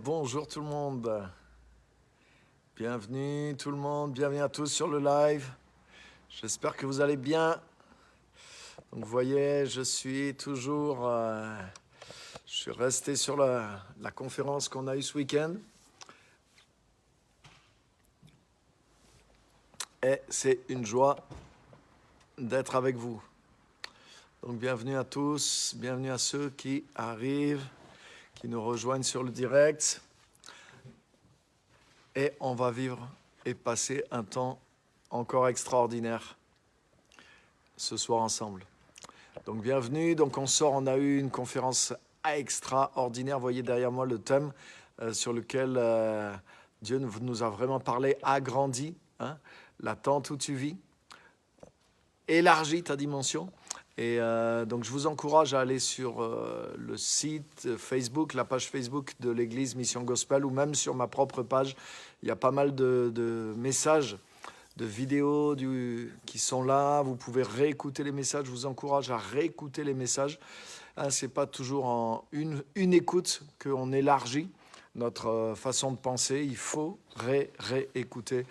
Bonjour tout le monde. Bienvenue tout le monde, bienvenue à tous sur le live. J'espère que vous allez bien. Donc vous voyez, je suis resté sur la conférence qu'on a eue ce week-end. Et c'est une joie d'être avec vous. Donc bienvenue à tous, bienvenue à ceux qui arrivent, qui nous rejoignent sur le direct. Et on va vivre et passer un temps encore extraordinaire ce soir ensemble. Donc bienvenue, donc on a eu une conférence extraordinaire. Vous voyez derrière moi le thème sur lequel Dieu nous a vraiment parlé, agrandi, la tente où tu vis, élargis ta dimension. Et donc je vous encourage à aller sur le site Facebook, la page Facebook de l'église Mission Gospel, ou même sur ma propre page. Il y a pas mal de messages, de vidéos qui sont là. Vous pouvez réécouter les messages. Je vous encourage à réécouter les messages. Ce n'est pas toujours en une écoute qu'on élargit notre façon de penser. Il faut réécouter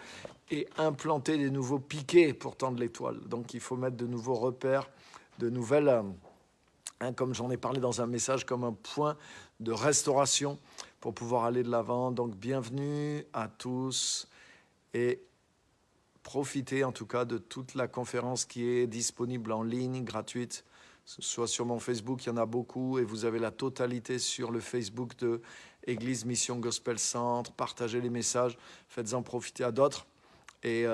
et implanter des nouveaux piquets pour tendre l'étoile. Donc il faut mettre de nouveaux repères, de nouvelles, comme j'en ai parlé dans un message, comme un point de restauration pour pouvoir aller de l'avant. Donc bienvenue à tous et profitez en tout cas de toute la conférence qui est disponible en ligne, gratuite, soit sur mon Facebook, il y en a beaucoup, et vous avez la totalité sur le Facebook de Église Mission Gospel Centre. Partagez les messages, faites-en profiter à d'autres, et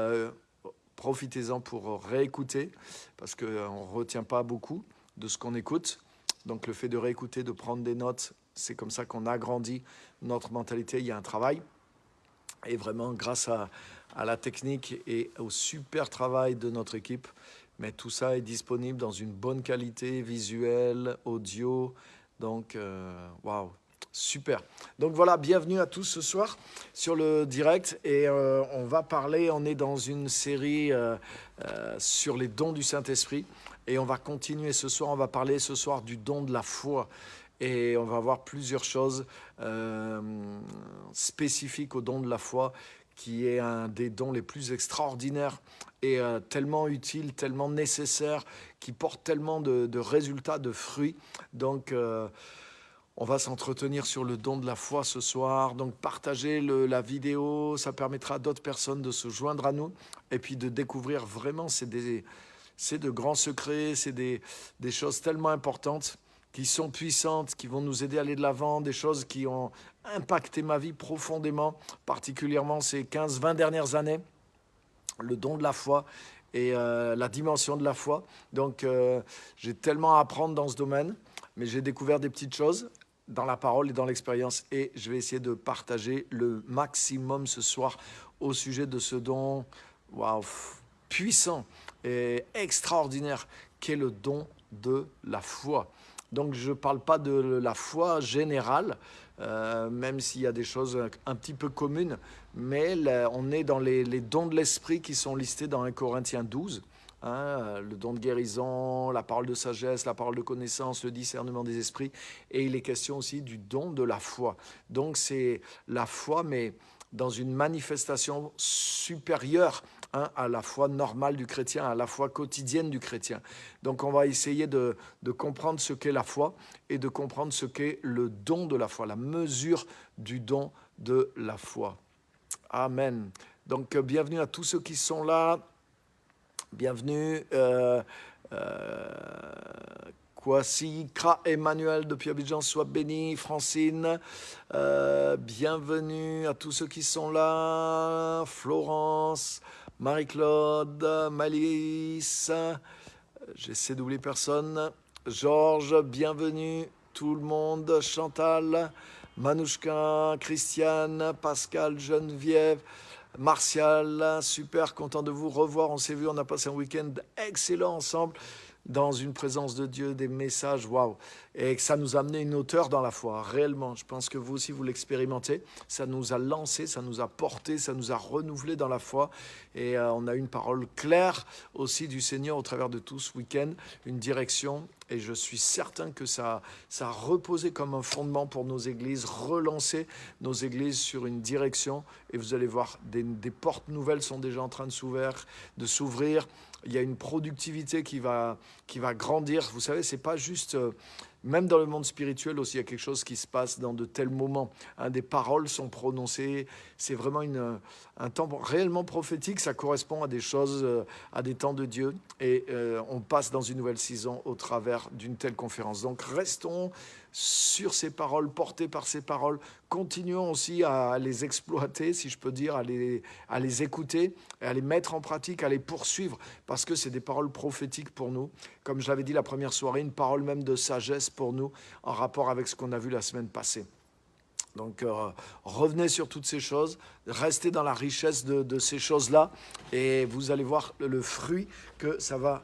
profitez-en pour réécouter, parce qu'on ne retient pas beaucoup de ce qu'on écoute. Donc le fait de réécouter, de prendre des notes, c'est comme ça qu'on agrandit notre mentalité. Il y a un travail, et vraiment grâce à la technique et au super travail de notre équipe, mais tout ça est disponible dans une bonne qualité visuelle, audio. Donc, waouh, super. Donc voilà, bienvenue à tous ce soir sur le direct. Et on va parler, on est dans une série sur les dons du Saint-Esprit. Et on va continuer ce soir, on va parler ce soir du don de la foi. Et on va voir plusieurs choses spécifiques au don de la foi, qui est un des dons les plus extraordinaires et tellement utile, tellement nécessaire, qui porte tellement de résultats, de fruits. Donc, on va s'entretenir sur le don de la foi ce soir. Donc, partagez la vidéo, ça permettra à d'autres personnes de se joindre à nous et puis de découvrir vraiment, c'est de grands secrets, c'est des choses tellement importantes qui sont puissantes, qui vont nous aider à aller de l'avant, des choses qui ont impacté ma vie profondément, particulièrement ces 15-20 dernières années, le don de la foi et la dimension de la foi. Donc, j'ai tellement à apprendre dans ce domaine, mais j'ai découvert des petites choses dans la parole et dans l'expérience, et je vais essayer de partager le maximum ce soir au sujet de ce don puissant et extraordinaire qu'est le don de la foi. Donc je ne parle pas de la foi générale, même s'il y a des choses un petit peu communes, mais là, on est dans les dons de l'esprit qui sont listés dans 1 Corinthiens 12. Le don de guérison, la parole de sagesse, la parole de connaissance, le discernement des esprits, et il est question aussi du don de la foi. Donc c'est la foi, mais dans une manifestation supérieure à la foi normale du chrétien, à la foi quotidienne du chrétien. Donc on va essayer de comprendre ce qu'est la foi et de comprendre ce qu'est le don de la foi, la mesure du don de la foi. Amen. Donc bienvenue à tous ceux qui sont là. Bienvenue. Kwasi, Kra, Emmanuel depuis Abidjan, sois béni. Francine, bienvenue à tous ceux qui sont là. Florence, Marie-Claude, Malice, j'essaie d'oublier personne. Georges, bienvenue. Tout le monde, Chantal, Manouchka, Christiane, Pascal, Geneviève, Martial, super content de vous revoir. On s'est vu, on a passé un week-end excellent ensemble. dans une présence de Dieu, des messages, waouh, et que ça nous a amené une hauteur dans la foi, réellement. Je pense que vous aussi, vous l'expérimentez. Ça nous a lancé, ça nous a porté, ça nous a renouvelé dans la foi. Et on a eu une parole claire aussi du Seigneur au travers de tout ce week-end, une direction. Et je suis certain que ça a reposé comme un fondement pour nos églises, relancer nos églises sur une direction. Et vous allez voir, des portes nouvelles sont déjà en train de s'ouvrir. Il y a une productivité qui va grandir. Vous savez, c'est pas juste... même dans le monde spirituel aussi, il y a quelque chose qui se passe dans de tels moments. Des paroles sont prononcées. C'est vraiment un temps réellement prophétique. Ça correspond à des choses, à des temps de Dieu. Et on passe dans une nouvelle saison au travers d'une telle conférence. Donc restons sur ces paroles, portés par ces paroles. Continuons aussi à les exploiter, si je peux dire, à les écouter, à les mettre en pratique, à les poursuivre, parce que c'est des paroles prophétiques pour nous. Comme je l'avais dit la première soirée, une parole même de sagesse pour nous, en rapport avec ce qu'on a vu la semaine passée. Donc revenez sur toutes ces choses, restez dans la richesse de ces choses-là et vous allez voir le fruit que ça va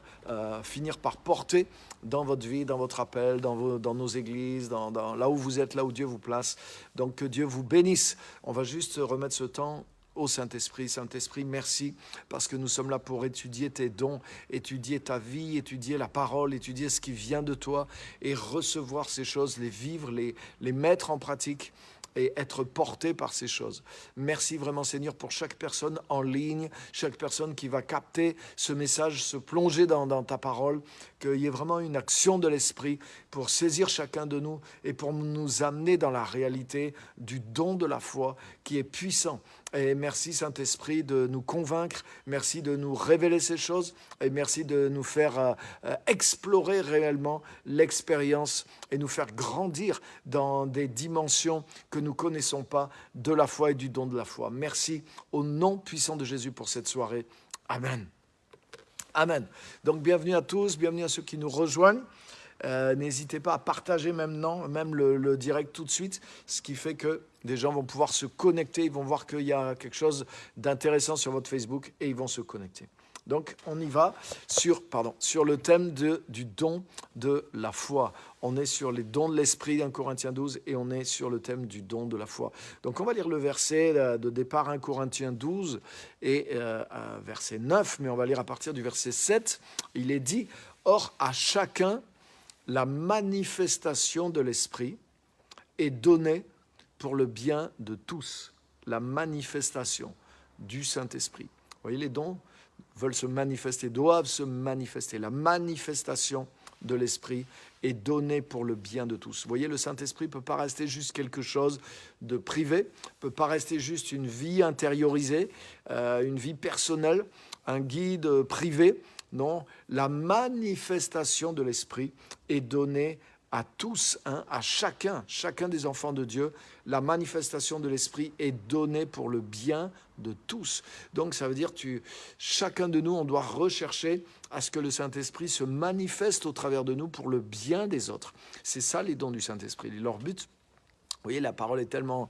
finir par porter dans votre vie, dans votre appel, dans nos églises, là où vous êtes, là où Dieu vous place. Donc que Dieu vous bénisse. On va juste remettre ce temps au Saint-Esprit. Saint-Esprit, merci parce que nous sommes là pour étudier tes dons, étudier ta vie, étudier la parole, étudier ce qui vient de toi et recevoir ces choses, les vivre, les mettre en pratique et être porté par ces choses. Merci vraiment Seigneur pour chaque personne en ligne, chaque personne qui va capter ce message, se plonger dans ta parole, qu'il y ait vraiment une action de l'Esprit pour saisir chacun de nous et pour nous amener dans la réalité du don de la foi qui est puissant. Et merci Saint-Esprit de nous convaincre, merci de nous révéler ces choses et merci de nous faire explorer réellement l'expérience et nous faire grandir dans des dimensions que nous ne connaissons pas de la foi et du don de la foi. Merci au nom puissant de Jésus pour cette soirée. Amen. Amen. Donc bienvenue à tous, bienvenue à ceux qui nous rejoignent. N'hésitez pas à partager maintenant, même le direct tout de suite, ce qui fait que des gens vont pouvoir se connecter, ils vont voir qu'il y a quelque chose d'intéressant sur votre Facebook et ils vont se connecter. Donc on y va sur le thème du don de la foi. On est sur les dons de l'esprit, 1 Corinthiens 12, et on est sur le thème du don de la foi. Donc on va lire le verset de départ, 1 Corinthiens 12 et verset 9, mais on va lire à partir du verset 7. Il est dit, « Or à chacun, la manifestation de l'esprit est donnée pour le bien de tous. » La manifestation du Saint-Esprit. Vous voyez, les dons veulent se manifester, doivent se manifester. La manifestation de l'Esprit est donnée pour le bien de tous. Vous voyez, le Saint-Esprit ne peut pas rester juste quelque chose de privé, ne peut pas rester juste une vie intériorisée, une vie personnelle, un guide privé. Non, la manifestation de l'Esprit est donnée à tous, à chacun des enfants de Dieu. La manifestation de l'Esprit est donnée pour le bien de tous. Donc ça veut dire chacun de nous, on doit rechercher à ce que le Saint-Esprit se manifeste au travers de nous pour le bien des autres. C'est ça les dons du Saint-Esprit. Leur but, vous voyez, la parole est tellement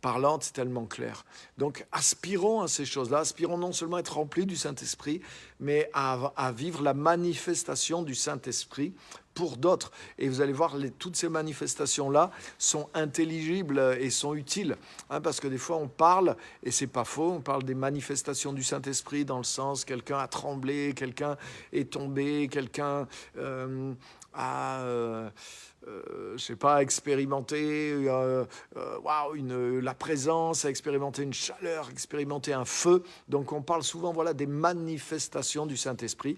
parlante, c'est tellement clair. Donc, aspirons à ces choses-là. Aspirons non seulement à être remplis du Saint-Esprit, mais à vivre la manifestation du Saint-Esprit pour d'autres. Et vous allez voir, toutes ces manifestations-là sont intelligibles et sont utiles. Parce que des fois, on parle, et c'est pas faux, on parle des manifestations du Saint-Esprit dans le sens, quelqu'un a tremblé, quelqu'un est tombé, quelqu'un a expérimenté la présence, a expérimenté une chaleur, expérimenté un feu. Donc on parle souvent des manifestations du Saint-Esprit.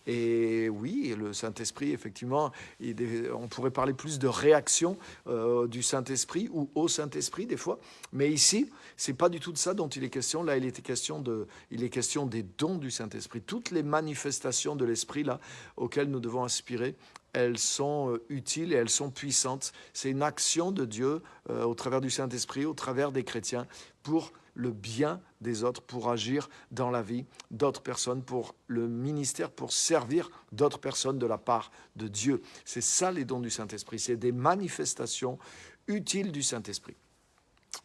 Et oui, le Saint-Esprit, effectivement, on pourrait parler plus de réaction du Saint-Esprit ou au Saint-Esprit des fois. Mais ici, ce n'est pas du tout de ça dont il est question. Là, il est question des dons du Saint-Esprit. Toutes les manifestations de l'Esprit là, auxquelles nous devons aspirer, elles sont utiles et elles sont puissantes. C'est une action de Dieu au travers du Saint-Esprit, au travers des chrétiens, pour le bien des autres, pour agir dans la vie d'autres personnes, pour le ministère, pour servir d'autres personnes de la part de Dieu. C'est ça les dons du Saint-Esprit, c'est des manifestations utiles du Saint-Esprit.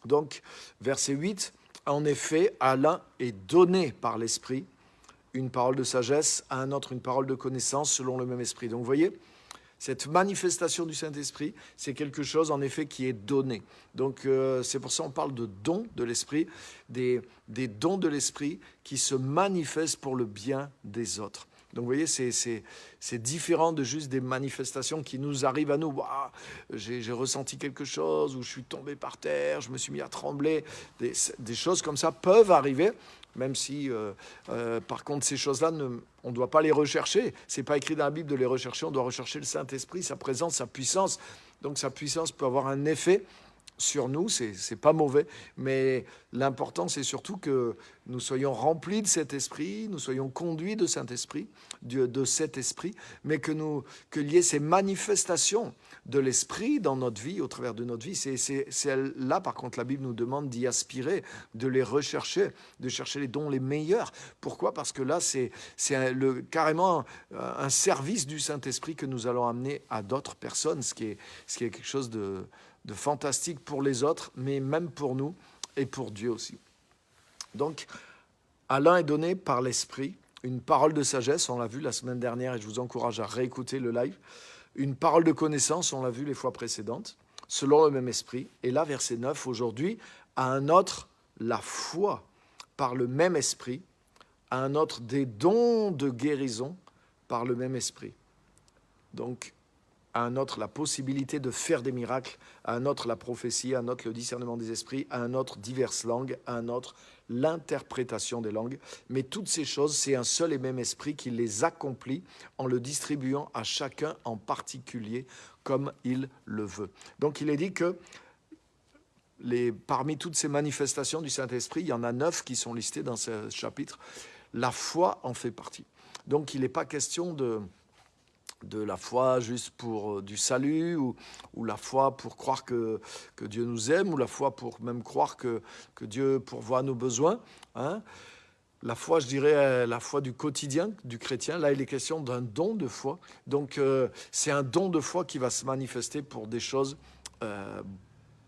Donc, verset 8, « En effet, à l'un est donné par l'Esprit une parole de sagesse, à un autre une parole de connaissance selon le même esprit. Donc vous voyez, cette manifestation du Saint-Esprit, c'est quelque chose en effet qui est donné. Donc c'est pour ça qu'on parle de dons de l'Esprit, des dons de l'Esprit qui se manifestent pour le bien des autres. Donc vous voyez, c'est différent de juste des manifestations qui nous arrivent à nous. Ouah, j'ai ressenti quelque chose, ou je suis tombé par terre, je me suis mis à trembler. Des choses comme ça peuvent arriver, même si, par contre, ces choses-là, on ne doit pas les rechercher. Ce n'est pas écrit dans la Bible de les rechercher, on doit rechercher le Saint-Esprit, sa présence, sa puissance. Donc sa puissance peut avoir un effet sur nous, c'est pas mauvais, mais l'important c'est surtout que nous soyons remplis de cet esprit, nous soyons conduits de Saint-Esprit, de cet esprit, mais qu'il y ait ces manifestations de l'esprit dans notre vie, au travers de notre vie. C'est là, par contre, la Bible nous demande d'y aspirer, de les rechercher, de chercher les dons les meilleurs. Pourquoi ? Parce que là, c'est carrément un service du Saint-Esprit que nous allons amener à d'autres personnes, ce qui est quelque chose de fantastique pour les autres, mais même pour nous et pour Dieu aussi. Donc, à l'un est donné par l'Esprit une parole de sagesse, on l'a vu la semaine dernière et je vous encourage à réécouter le live, une parole de connaissance, on l'a vu les fois précédentes, selon le même Esprit. Et là, verset 9, aujourd'hui, à un autre, la foi par le même Esprit, à un autre, des dons de guérison par le même Esprit. Donc, à un autre la possibilité de faire des miracles, à un autre la prophétie, à un autre le discernement des esprits, à un autre diverses langues, à un autre l'interprétation des langues. Mais toutes ces choses, c'est un seul et même esprit qui les accomplit en le distribuant à chacun en particulier comme il le veut. Donc il est dit que parmi toutes ces manifestations du Saint-Esprit, il y en a 9 qui sont listées dans ce chapitre. La foi en fait partie. Donc il n'est pas question de la foi juste pour du salut, ou la foi pour croire que Dieu nous aime, ou la foi pour même croire que Dieu pourvoit nos besoins. Hein. La foi, je dirais, la foi du quotidien du chrétien. Là, il est question d'un don de foi. Donc, c'est un don de foi qui va se manifester pour des choses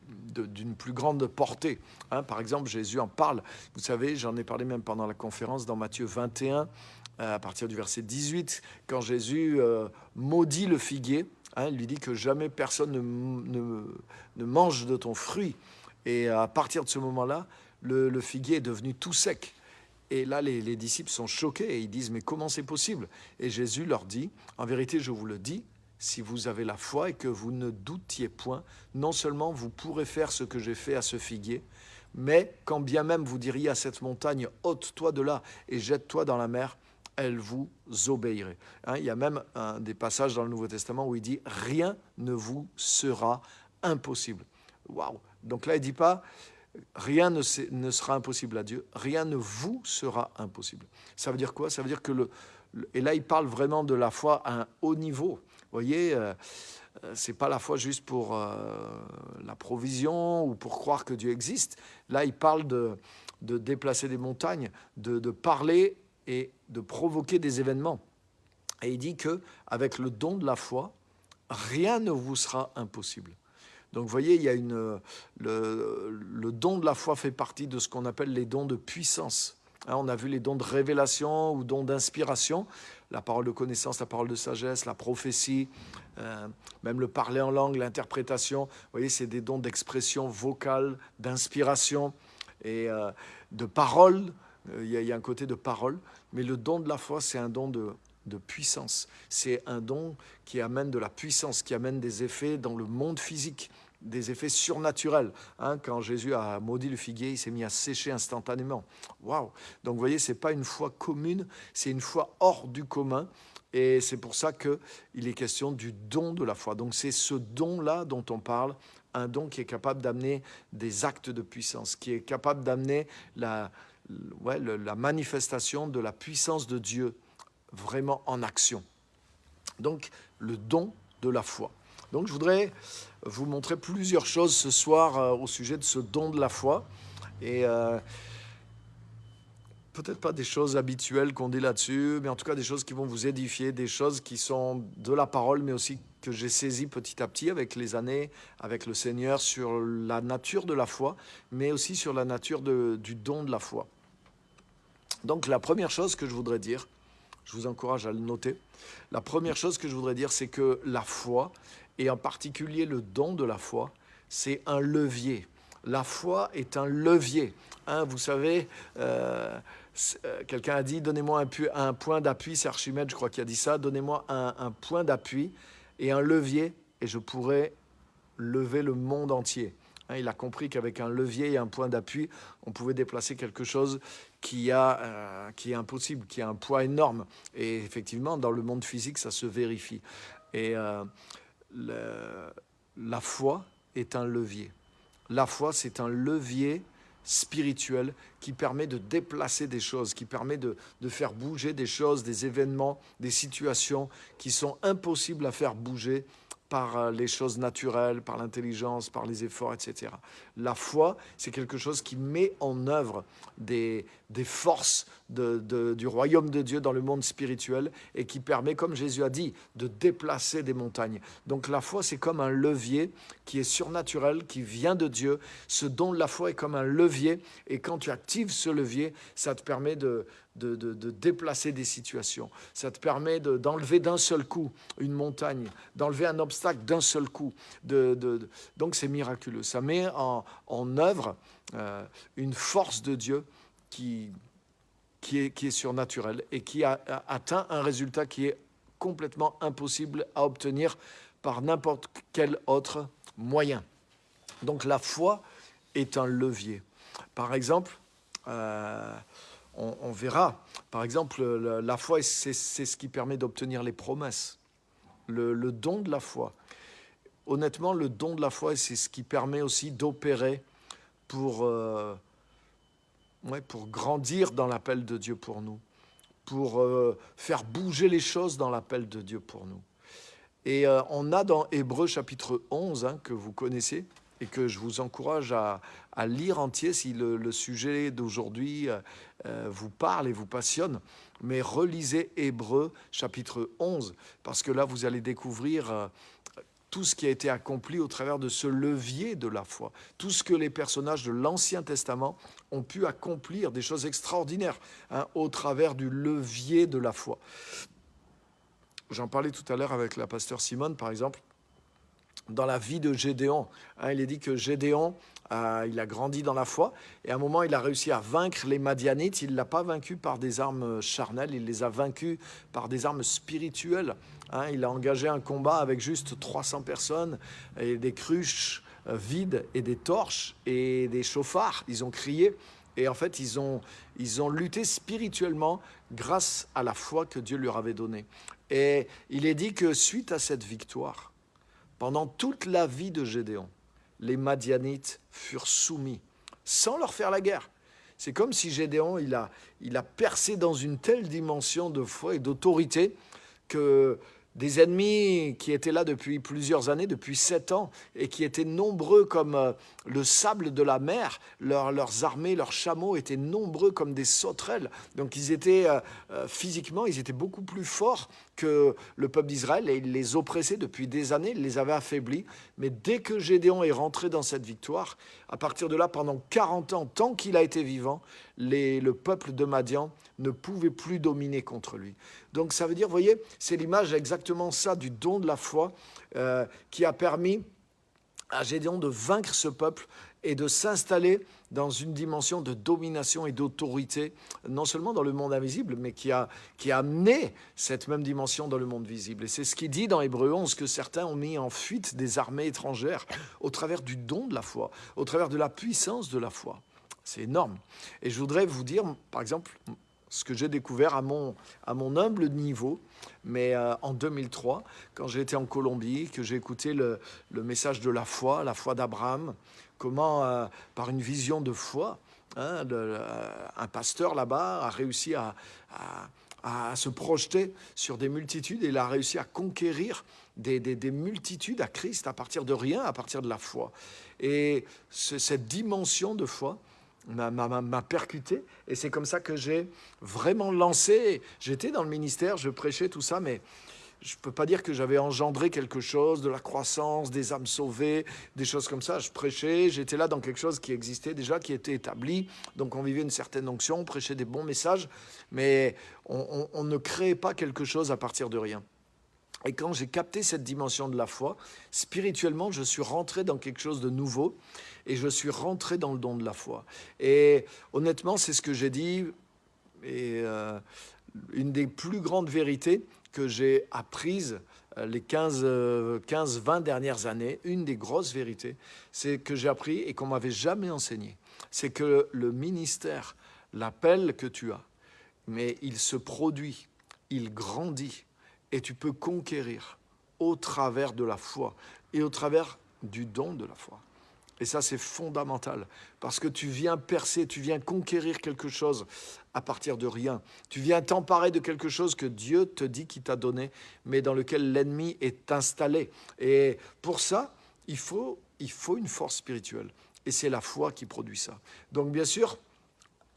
d'une plus grande portée. Hein. Par exemple, Jésus en parle. Vous savez, j'en ai parlé même pendant la conférence dans Matthieu 21, à partir du verset 18, quand Jésus maudit le figuier, hein, il lui dit que jamais personne ne mange de ton fruit. Et à partir de ce moment-là, le figuier est devenu tout sec. Et là, les disciples sont choqués et ils disent « Mais comment c'est possible ?» Et Jésus leur dit « En vérité, je vous le dis, si vous avez la foi et que vous ne doutiez point, non seulement vous pourrez faire ce que j'ai fait à ce figuier, mais quand bien même vous diriez à cette montagne « ôte-toi de là et jette-toi dans la mer », elle vous obéirait. Hein, il y a même des passages dans le Nouveau Testament où il dit « Rien ne vous sera impossible ». Waouh! Donc là, il ne dit pas « Rien ne sera impossible à Dieu, rien ne vous sera impossible ». Ça veut dire quoi? Ça veut dire que et là, il parle vraiment de la foi à un haut niveau. Vous voyez, ce n'est pas la foi juste pour la provision ou pour croire que Dieu existe. Là, il parle de déplacer des montagnes, de parler et de provoquer des événements. Et il dit qu'avec le don de la foi, rien ne vous sera impossible. Donc vous voyez, il y a le don de la foi fait partie de ce qu'on appelle les dons de puissance. Hein, on a vu les dons de révélation ou dons d'inspiration, la parole de connaissance, la parole de sagesse, la prophétie, même le parler en langue, l'interprétation. Vous voyez, c'est des dons d'expression vocale, d'inspiration et de parole. Il y a un côté de parole, mais le don de la foi, c'est un don de puissance. C'est un don qui amène de la puissance, qui amène des effets dans le monde physique, des effets surnaturels. Hein, quand Jésus a maudit le figuier, il s'est mis à sécher instantanément. Waouh! Donc vous voyez, ce n'est pas une foi commune, c'est une foi hors du commun. Et c'est pour ça qu'il est question du don de la foi. Donc c'est ce don-là dont on parle, un don qui est capable d'amener des actes de puissance, qui est capable d'amener la manifestation de la puissance de Dieu vraiment en action. Donc, le don de la foi. Donc, je voudrais vous montrer plusieurs choses ce soir au sujet de ce don de la foi. Et peut-être pas des choses habituelles qu'on dit là-dessus, mais en tout cas des choses qui vont vous édifier, des choses qui sont de la parole, mais aussi que j'ai saisies petit à petit avec les années, avec le Seigneur, sur la nature de la foi, mais aussi sur la nature du don de la foi. Donc la première chose que je voudrais dire, je vous encourage à le noter, la première chose que je voudrais dire, c'est que la foi, et en particulier le don de la foi, c'est un levier. La foi est un levier. Vous savez, quelqu'un a dit, donnez-moi un point d'appui, c'est Archimède, je crois qu'il a dit ça, donnez-moi un point d'appui et un levier, et je pourrai lever le monde entier. Il a compris qu'avec un levier et un point d'appui, on pouvait déplacer quelque chose qui est impossible, qui a un poids énorme. Et effectivement, dans le monde physique, ça se vérifie. Et la foi est un levier. La foi, c'est un levier spirituel qui permet de déplacer des choses, qui permet de faire bouger des choses, des événements, des situations qui sont impossibles à faire bouger par les choses naturelles, par l'intelligence, par les efforts, etc. La foi, c'est quelque chose qui met en œuvre des forces du royaume de Dieu dans le monde spirituel et qui permet, comme Jésus a dit, de déplacer des montagnes. Donc la foi, c'est comme un levier qui est surnaturel, qui vient de Dieu. Ce don de la foi est comme un levier et quand tu actives ce levier, ça te permet de déplacer des situations. Ça te permet d'enlever d'un seul coup une montagne, d'enlever un obstacle d'un seul coup. Donc c'est miraculeux. Ça met en œuvre une force de Dieu qui est surnaturelle et qui a atteint un résultat qui est complètement impossible à obtenir par n'importe quel autre moyen. Donc la foi est un levier. Par exemple, on verra, par exemple, la foi, c'est ce qui permet d'obtenir les promesses. Le don de la foi. Honnêtement, le don de la foi, c'est ce qui permet aussi d'opérer pour grandir dans l'appel de Dieu pour nous, pour faire bouger les choses dans l'appel de Dieu pour nous. Et on a dans Hébreux chapitre 11, que vous connaissez, et que je vous encourage à lire entier si le sujet d'aujourd'hui vous parle et vous passionne. Mais relisez Hébreux chapitre 11, parce que là, vous allez découvrir tout ce qui a été accompli au travers de ce levier de la foi. Tout ce que les personnages de l'Ancien Testament ont pu accomplir, des choses extraordinaires, au travers du levier de la foi. J'en parlais tout à l'heure avec la pasteur Simone, par exemple. Dans la vie de Gédéon. Il est dit que Gédéon, il a grandi dans la foi et à un moment, il a réussi à vaincre les Madianites. Il ne l'a pas vaincu par des armes charnelles, il les a vaincus par des armes spirituelles. Il a engagé un combat avec juste 300 personnes et des cruches vides et des torches et des chauffards. Ils ont crié et en fait, ils ont lutté spirituellement grâce à la foi que Dieu leur avait donnée. Et il est dit que suite à cette victoire, pendant toute la vie de Gédéon, les Madianites furent soumis, sans leur faire la guerre. C'est comme si Gédéon, il a percé dans une telle dimension de foi et d'autorité que des ennemis qui étaient là depuis plusieurs années, depuis 7 ans, et qui étaient nombreux comme le sable de la mer, leurs armées, leurs chameaux étaient nombreux comme des sauterelles. Donc ils étaient physiquement, ils étaient beaucoup plus forts que le peuple d'Israël et il les oppressait depuis des années, il les avait affaiblis. Mais dès que Gédéon est rentré dans cette victoire, à partir de là, pendant 40 ans, tant qu'il a été vivant, le peuple de Madian ne pouvait plus dominer contre lui. Donc ça veut dire, vous voyez, c'est l'image exactement ça du don de la foi qui a permis à Gédéon de vaincre ce peuple et de s'installer dans une dimension de domination et d'autorité, non seulement dans le monde invisible, mais qui a amené cette même dimension dans le monde visible. Et c'est ce qu'il dit dans Hébreux 11, que certains ont mis en fuite des armées étrangères au travers du don de la foi, au travers de la puissance de la foi. C'est énorme. Et je voudrais vous dire, par exemple, ce que j'ai découvert à mon humble niveau, mais en 2003, quand j'ai été en Colombie, que j'ai écouté le message de la foi d'Abraham, comment, par une vision de foi, un pasteur là-bas a réussi à se projeter sur des multitudes et il a réussi à conquérir des multitudes à Christ à partir de rien, à partir de la foi. Et cette dimension de foi m'a percuté et c'est comme ça que j'ai vraiment lancé. J'étais dans le ministère, je prêchais tout ça, mais je ne peux pas dire que j'avais engendré quelque chose, de la croissance, des âmes sauvées, des choses comme ça. Je prêchais, j'étais là dans quelque chose qui existait déjà, qui était établi. Donc on vivait une certaine onction, on prêchait des bons messages, mais on ne créait pas quelque chose à partir de rien. Et quand j'ai capté cette dimension de la foi, spirituellement, je suis rentré dans quelque chose de nouveau et je suis rentré dans le don de la foi. Et honnêtement, c'est ce que j'ai dit, et une des plus grandes vérités que j'ai apprises les 15-20 dernières années, une des grosses vérités, c'est que j'ai appris et qu'on ne m'avait jamais enseigné. C'est que le ministère, l'appel que tu as, mais il se produit, il grandit, et tu peux conquérir au travers de la foi et au travers du don de la foi. Et ça, c'est fondamental, parce que tu viens percer, tu viens conquérir quelque chose à partir de rien. Tu viens t'emparer de quelque chose que Dieu te dit qu'il t'a donné, mais dans lequel l'ennemi est installé. Et pour ça, il faut une force spirituelle. Et c'est la foi qui produit ça. Donc bien sûr,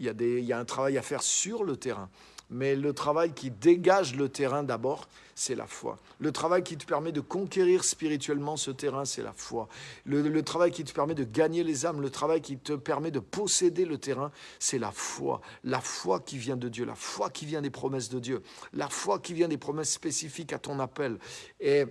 il y a un travail à faire sur le terrain. Mais le travail qui dégage le terrain d'abord, c'est la foi. Le travail qui te permet de conquérir spirituellement ce terrain, c'est la foi. Le travail qui te permet de gagner les âmes, le travail qui te permet de posséder le terrain, c'est la foi. La foi qui vient de Dieu, la foi qui vient des promesses de Dieu, la foi qui vient des promesses spécifiques à ton appel. Et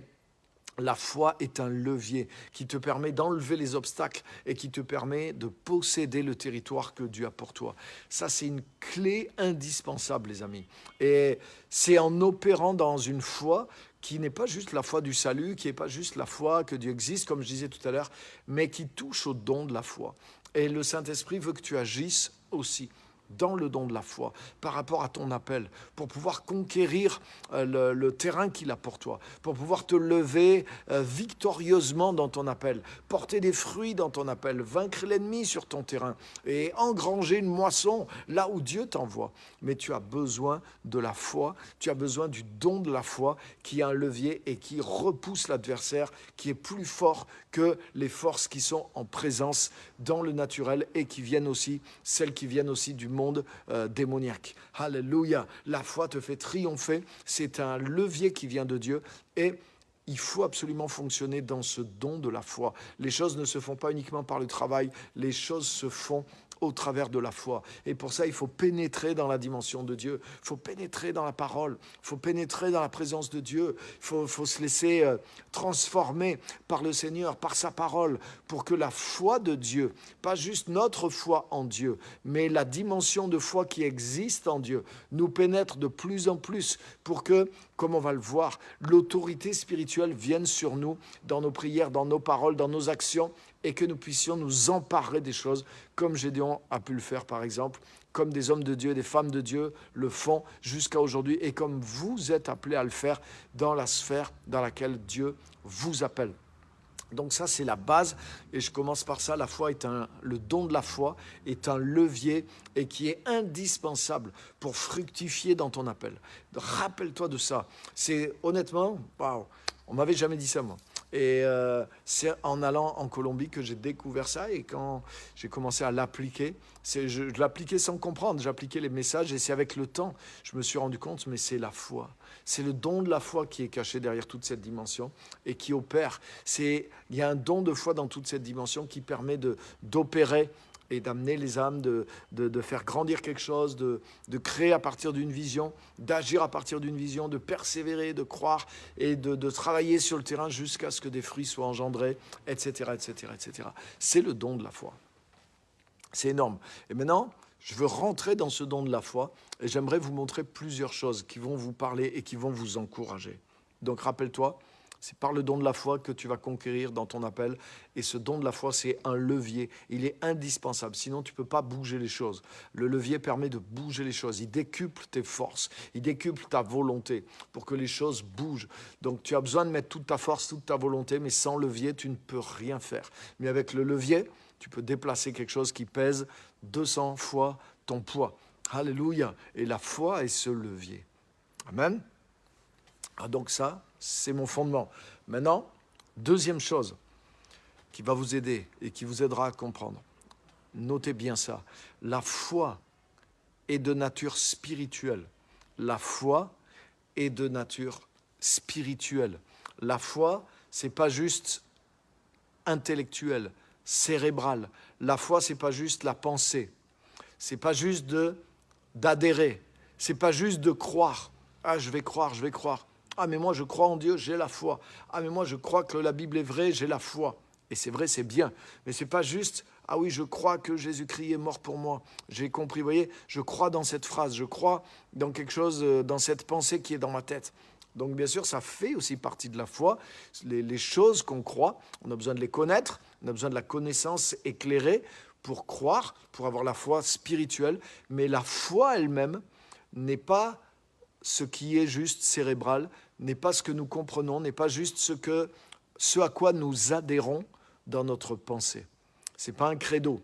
la foi est un levier qui te permet d'enlever les obstacles et qui te permet de posséder le territoire que Dieu a pour toi. Ça, c'est une clé indispensable, les amis. Et c'est en opérant dans une foi qui n'est pas juste la foi du salut, qui n'est pas juste la foi que Dieu existe, comme je disais tout à l'heure, mais qui touche au don de la foi. Et le Saint-Esprit veut que tu agisses aussi dans le don de la foi, par rapport à ton appel, pour pouvoir conquérir le terrain qu'il a pour toi, pour pouvoir te lever victorieusement dans ton appel, porter des fruits dans ton appel, vaincre l'ennemi sur ton terrain et engranger une moisson là où Dieu t'envoie. Mais tu as besoin de la foi, tu as besoin du don de la foi qui est un levier et qui repousse l'adversaire, qui est plus fort que les forces qui sont en présence dans le naturel et qui viennent aussi, celles qui viennent aussi du monde démoniaque. Alléluia. La foi te fait triompher. C'est un levier qui vient de Dieu et il faut absolument fonctionner dans ce don de la foi. Les choses ne se font pas uniquement par le travail, les choses se font au travers de la foi. Et pour ça, il faut pénétrer dans la dimension de Dieu. Il faut pénétrer dans la parole. Il faut pénétrer dans la présence de Dieu. Il faut se laisser transformer par le Seigneur, par sa parole, pour que la foi de Dieu, pas juste notre foi en Dieu, mais la dimension de foi qui existe en Dieu, nous pénètre de plus en plus pour que, comme on va le voir, l'autorité spirituelle vienne sur nous, dans nos prières, dans nos paroles, dans nos actions, et que nous puissions nous emparer des choses, comme Gédéon a pu le faire par exemple, comme des hommes de Dieu, des femmes de Dieu le font jusqu'à aujourd'hui, et comme vous êtes appelés à le faire dans la sphère dans laquelle Dieu vous appelle. Donc ça, c'est la base, et je commence par ça. La foi le don de la foi est un levier et qui est indispensable pour fructifier dans ton appel. Rappelle-toi de ça. C'est honnêtement, waouh, on m'avait jamais dit ça moi. Et c'est en allant en Colombie que j'ai découvert ça, et quand j'ai commencé à l'appliquer, je l'appliquais sans comprendre, j'appliquais les messages, et c'est avec le temps, je me suis rendu compte, mais c'est la foi. C'est le don de la foi qui est caché derrière toute cette dimension et qui opère. Il y a un don de foi dans toute cette dimension qui permet d'opérer et d'amener les âmes, de faire grandir quelque chose, de créer à partir d'une vision, d'agir à partir d'une vision, de persévérer, de croire et de travailler sur le terrain jusqu'à ce que des fruits soient engendrés, etc., etc., etc. C'est le don de la foi. C'est énorme. Et maintenant, je veux rentrer dans ce don de la foi et j'aimerais vous montrer plusieurs choses qui vont vous parler et qui vont vous encourager. Donc rappelle-toi, c'est par le don de la foi que tu vas conquérir dans ton appel. Et ce don de la foi, c'est un levier. Il est indispensable. Sinon, tu ne peux pas bouger les choses. Le levier permet de bouger les choses. Il décuple tes forces. Il décuple ta volonté pour que les choses bougent. Donc, tu as besoin de mettre toute ta force, toute ta volonté. Mais sans levier, tu ne peux rien faire. Mais avec le levier, tu peux déplacer quelque chose qui pèse 200 fois ton poids. Alléluia. Et la foi est ce levier. Amen. Ah, donc ça, c'est mon fondement. Maintenant, deuxième chose qui va vous aider et qui vous aidera à comprendre. Notez bien ça. La foi est de nature spirituelle. La foi est de nature spirituel. La foi, c'est pas juste intellectuel, cérébral. La foi, c'est pas juste la pensée. C'est pas juste d'adhérer. C'est pas juste de croire. Ah, je vais croire, je vais croire. Ah, mais moi, je crois en Dieu, j'ai la foi. Ah, mais moi, je crois que la Bible est vraie, j'ai la foi. Et c'est vrai, c'est bien. Mais c'est pas juste, ah oui, je crois que Jésus-Christ est mort pour moi. J'ai compris, vous voyez, je crois dans cette phrase, je crois dans quelque chose, dans cette pensée qui est dans ma tête. Donc, bien sûr, ça fait aussi partie de la foi. Les choses qu'on croit, on a besoin de les connaître, on a besoin de la connaissance éclairée pour croire, pour avoir la foi spirituelle. Mais la foi elle-même n'est pas ce qui est juste cérébral, n'est pas ce que nous comprenons, n'est pas juste ce à quoi nous adhérons dans notre pensée. Ce n'est pas un credo.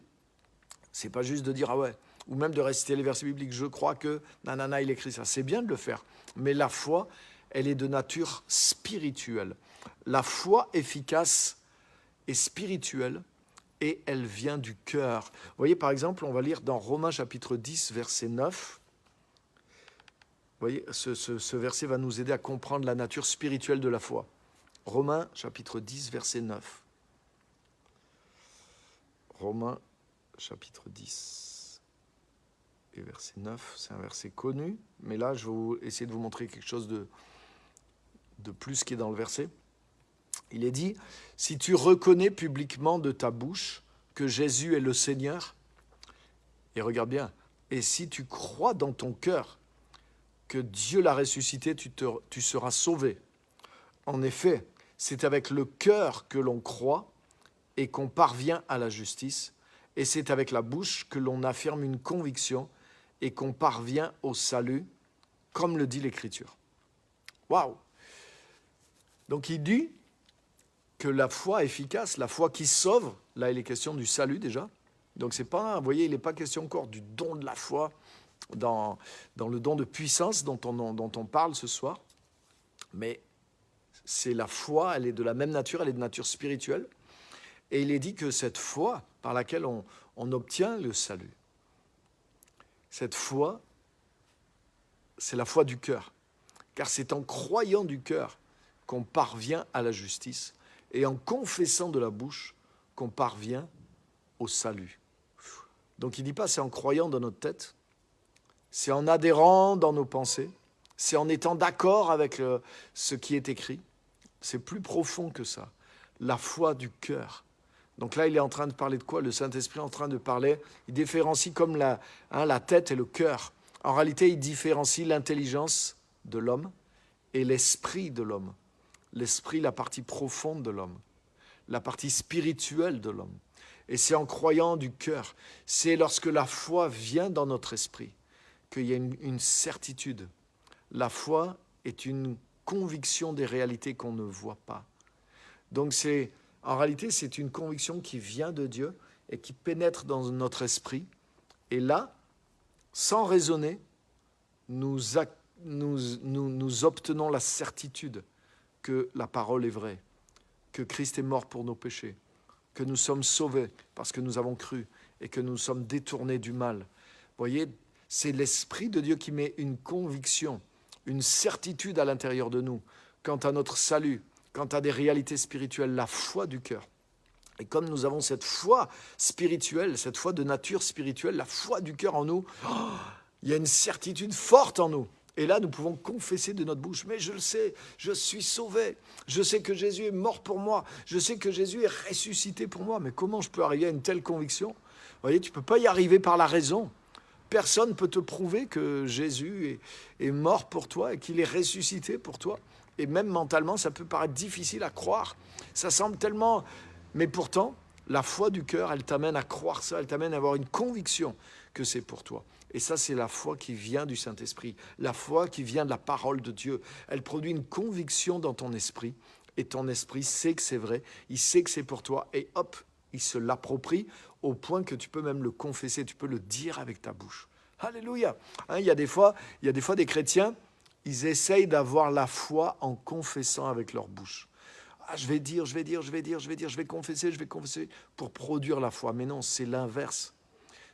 Ce n'est pas juste de dire, ah ouais, ou même de réciter les versets bibliques, je crois que, nanana, il écrit ça. C'est bien de le faire. Mais la foi, elle est de nature spirituelle. La foi efficace est spirituelle et elle vient du cœur. Vous voyez, par exemple, on va lire dans Romains chapitre 10, verset 9. Vous voyez, ce verset va nous aider à comprendre la nature spirituelle de la foi. Romains chapitre 10, verset 9. Romains chapitre 10 et verset 9, c'est un verset connu, mais là je vais essayer de vous montrer quelque chose de plus qui est dans le verset. Il est dit, si tu reconnais publiquement de ta bouche que Jésus est le Seigneur, et regarde bien, et si tu crois dans ton cœur que Dieu l'a ressuscité, tu seras sauvé. En effet, c'est avec le cœur que l'on croit et qu'on parvient à la justice, et c'est avec la bouche que l'on affirme une conviction et qu'on parvient au salut, comme le dit l'Écriture. Waouh! Donc il dit que la foi efficace, la foi qui sauve, là il est question du salut déjà, donc c'est pas, vous voyez, il n'est pas question encore du don de la foi, dans le don de puissance dont on parle ce soir, mais c'est la foi, elle est de la même nature, elle est de nature spirituelle. Et il est dit que cette foi par laquelle on obtient le salut, cette foi, c'est la foi du cœur. Car c'est en croyant du cœur qu'on parvient à la justice et en confessant de la bouche qu'on parvient au salut. Donc il ne dit pas c'est en croyant dans notre tête, c'est en adhérant dans nos pensées, c'est en étant d'accord avec ce qui est écrit. C'est plus profond que ça. La foi du cœur. Donc là, il est en train de parler de quoi? Le Saint-Esprit est en train de parler, il différencie comme la tête et le cœur. En réalité, il différencie l'intelligence de l'homme et l'esprit de l'homme. L'esprit, la partie profonde de l'homme, la partie spirituelle de l'homme. Et c'est en croyant du cœur, c'est lorsque la foi vient dans notre esprit qu'il y a une certitude. La foi est une conviction des réalités qu'on ne voit pas. Donc en réalité, c'est une conviction qui vient de Dieu et qui pénètre dans notre esprit. Et là, sans raisonner, nous obtenons la certitude que la parole est vraie, que Christ est mort pour nos péchés, que nous sommes sauvés parce que nous avons cru et que nous sommes détournés du mal. Vous voyez, c'est l'Esprit de Dieu qui met une conviction, une certitude à l'intérieur de nous quant à notre salut, quant à des réalités spirituelles, la foi du cœur. Et comme nous avons cette foi spirituelle, cette foi de nature spirituelle, la foi du cœur en nous, il y a une certitude forte en nous. Et là, nous pouvons confesser de notre bouche, mais je le sais, je suis sauvé, je sais que Jésus est mort pour moi, je sais que Jésus est ressuscité pour moi, mais comment je peux arriver à une telle conviction? Vous voyez, tu ne peux pas y arriver par la raison. Personne ne peut te prouver que Jésus est mort pour toi et qu'il est ressuscité pour toi. Et même mentalement, ça peut paraître difficile à croire. Ça semble tellement... Mais pourtant, la foi du cœur, elle t'amène à croire ça, elle t'amène à avoir une conviction que c'est pour toi. Et ça, c'est la foi qui vient du Saint-Esprit, la foi qui vient de la parole de Dieu. Elle produit une conviction dans ton esprit, et ton esprit sait que c'est vrai, il sait que c'est pour toi, et hop, il se l'approprie au point que tu peux même le confesser, tu peux le dire avec ta bouche. Alléluia. Il y a des fois des chrétiens, ils essayent d'avoir la foi en confessant avec leur bouche. Ah, je vais confesser pour produire la foi. Mais non, c'est l'inverse.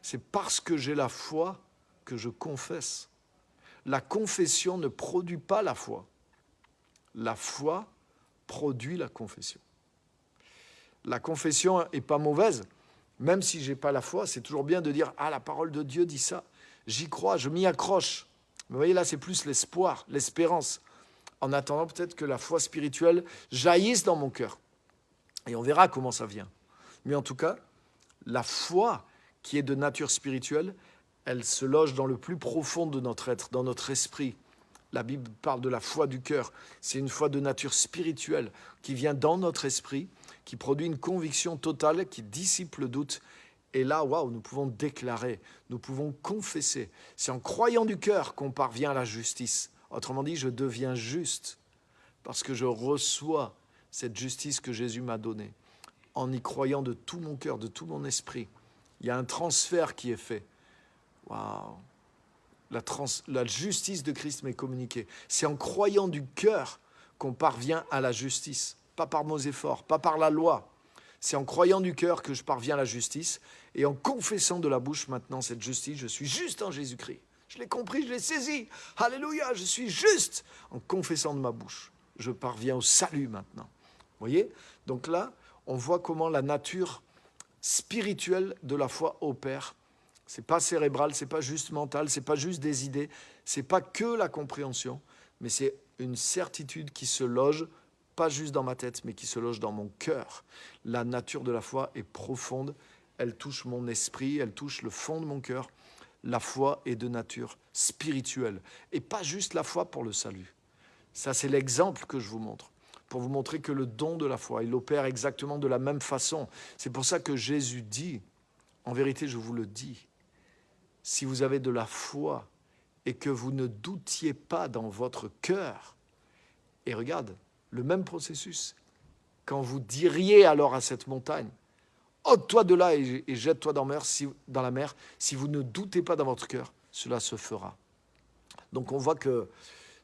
C'est parce que j'ai la foi que je confesse. La confession ne produit pas la foi. La foi produit la confession. La confession n'est pas mauvaise. Même si je n'ai pas la foi, c'est toujours bien de dire « Ah, la parole de Dieu dit ça. J'y crois, je m'y accroche. » Mais vous voyez, là, c'est plus l'espoir, l'espérance. En attendant peut-être que la foi spirituelle jaillisse dans mon cœur. Et on verra comment ça vient. Mais en tout cas, la foi qui est de nature spirituelle, elle se loge dans le plus profond de notre être, dans notre esprit. La Bible parle de la foi du cœur. C'est une foi de nature spirituelle qui vient dans notre esprit, qui produit une conviction totale, qui dissipe le doute. Et là, waouh, nous pouvons déclarer, nous pouvons confesser. C'est en croyant du cœur qu'on parvient à la justice. Autrement dit, je deviens juste parce que je reçois cette justice que Jésus m'a donnée. En y croyant de tout mon cœur, de tout mon esprit. Il y a un transfert qui est fait. Waouh! La justice de Christ m'est communiquée. C'est en croyant du cœur qu'on parvient à la justice. Pas par nos efforts, pas par la loi. C'est en croyant du cœur que je parviens à la justice. Et en confessant de la bouche maintenant cette justice, je suis juste en Jésus-Christ. Je l'ai compris, je l'ai saisi. Alléluia, je suis juste. En confessant de ma bouche, je parviens au salut maintenant. Vous voyez? Donc là, on voit comment la nature spirituelle de la foi opère. Ce n'est pas cérébral, ce n'est pas juste mental, ce n'est pas juste des idées, ce n'est pas que la compréhension, mais c'est une certitude qui se loge, pas juste dans ma tête, mais qui se loge dans mon cœur. La nature de la foi est profonde, elle touche mon esprit, elle touche le fond de mon cœur. La foi est de nature spirituelle, et pas juste la foi pour le salut. Ça, c'est l'exemple que je vous montre, pour vous montrer que le don de la foi, il opère exactement de la même façon. C'est pour ça que Jésus dit, en vérité, je vous le dis, si vous avez de la foi et que vous ne doutiez pas dans votre cœur, et regarde, le même processus, quand vous diriez alors à cette montagne, ôte-toi de là et jette-toi dans la mer, si vous ne doutez pas dans votre cœur, cela se fera. Donc on voit que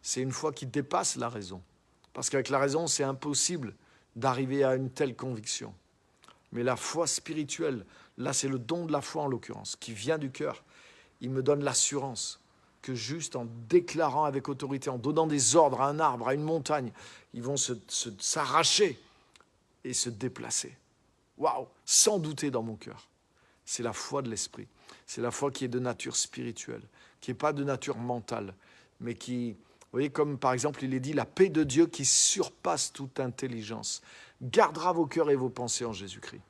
c'est une foi qui dépasse la raison, parce qu'avec la raison, c'est impossible d'arriver à une telle conviction. Mais la foi spirituelle, là c'est le don de la foi en l'occurrence, qui vient du cœur. Il me donne l'assurance que juste en déclarant avec autorité, en donnant des ordres à un arbre, à une montagne, ils vont s'arracher et se déplacer. Waouh! Sans douter dans mon cœur. C'est la foi de l'esprit. C'est la foi qui est de nature spirituelle, qui n'est pas de nature mentale, mais qui, vous voyez, comme par exemple il est dit, la paix de Dieu qui surpasse toute intelligence, gardera vos cœurs et vos pensées en Jésus-Christ.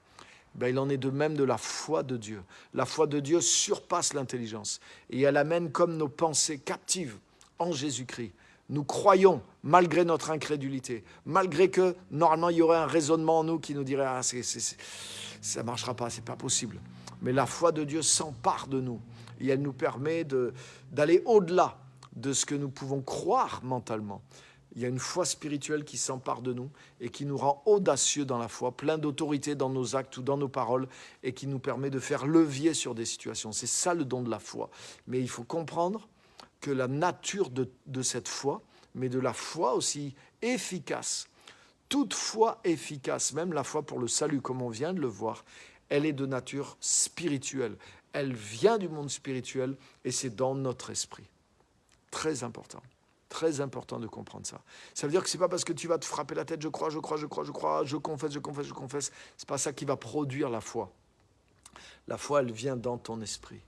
Ben, il en est de même de la foi de Dieu. La foi de Dieu surpasse l'intelligence et elle amène comme nos pensées captives en Jésus-Christ. Nous croyons, malgré notre incrédulité, malgré que normalement il y aurait un raisonnement en nous qui nous dirait « Ah, ça ne marchera pas, ce n'est pas possible ». Mais la foi de Dieu s'empare de nous et elle nous permet d'aller au-delà de ce que nous pouvons croire mentalement. Il y a une foi spirituelle qui s'empare de nous et qui nous rend audacieux dans la foi, plein d'autorité dans nos actes ou dans nos paroles et qui nous permet de faire levier sur des situations. C'est ça le don de la foi. Mais il faut comprendre que la nature de cette foi, mais de la foi aussi efficace, toute foi efficace, même la foi pour le salut, comme on vient de le voir, elle est de nature spirituelle. Elle vient du monde spirituel et c'est dans notre esprit. Très important. Très important de comprendre ça. Ça veut dire que ce n'est pas parce que tu vas te frapper la tête, je crois, je confesse. Ce n'est pas ça qui va produire la foi. La foi, elle vient dans ton esprit,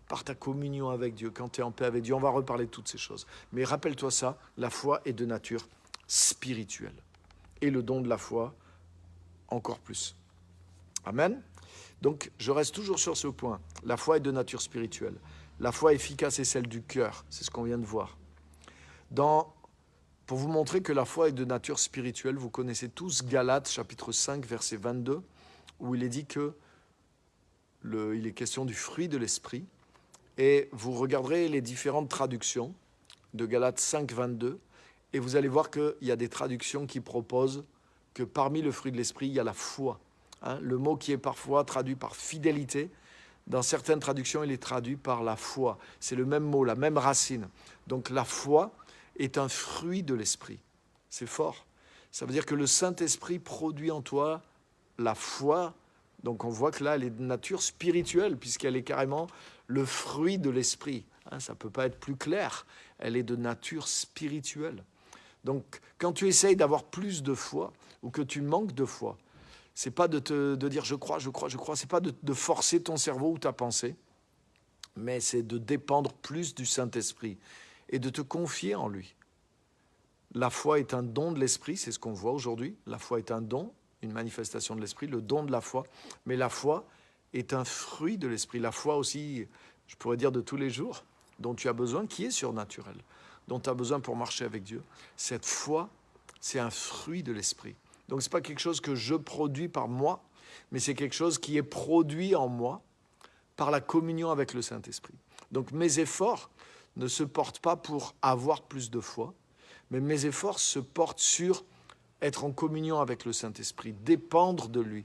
par ta communion avec Dieu, quand tu es en paix avec Dieu. On va reparler de toutes ces choses. Mais rappelle-toi ça, la foi est de nature spirituelle. Et le don de la foi, encore plus. Amen. Donc, je reste toujours sur ce point. La foi est de nature spirituelle. La foi efficace est celle du cœur. C'est ce qu'on vient de voir. Pour vous montrer que la foi est de nature spirituelle, vous connaissez tous Galates, chapitre 5, verset 22, où il est dit que il est question du fruit de l'esprit. Et vous regarderez les différentes traductions de Galates 5, 22, et vous allez voir qu'il y a des traductions qui proposent que parmi le fruit de l'esprit, il y a la foi. Le mot qui est parfois traduit par fidélité, dans certaines traductions, il est traduit par la foi. C'est le même mot, la même racine. Donc la foi est un fruit de l'esprit. C'est fort. Ça veut dire que le Saint-Esprit produit en toi la foi. Donc on voit que là, elle est de nature spirituelle, puisqu'elle est carrément le fruit de l'esprit. Ça ne peut pas être plus clair. Elle est de nature spirituelle. Donc, quand tu essayes d'avoir plus de foi ou que tu manques de foi, c'est pas de dire je crois, c'est pas de forcer ton cerveau ou ta pensée, mais c'est de dépendre plus du Saint-Esprit et de te confier en lui. La foi est un don de l'Esprit, c'est ce qu'on voit aujourd'hui. La foi est un don, une manifestation de l'Esprit, le don de la foi. Mais la foi est un fruit de l'Esprit. La foi aussi, je pourrais dire de tous les jours, dont tu as besoin, qui est surnaturelle, dont tu as besoin pour marcher avec Dieu. Cette foi, c'est un fruit de l'Esprit. Donc ce n'est pas quelque chose que je produis par moi, mais c'est quelque chose qui est produit en moi par la communion avec le Saint-Esprit. Donc mes efforts ne se portent pas pour avoir plus de foi, mais mes efforts se portent sur être en communion avec le Saint-Esprit, dépendre de lui,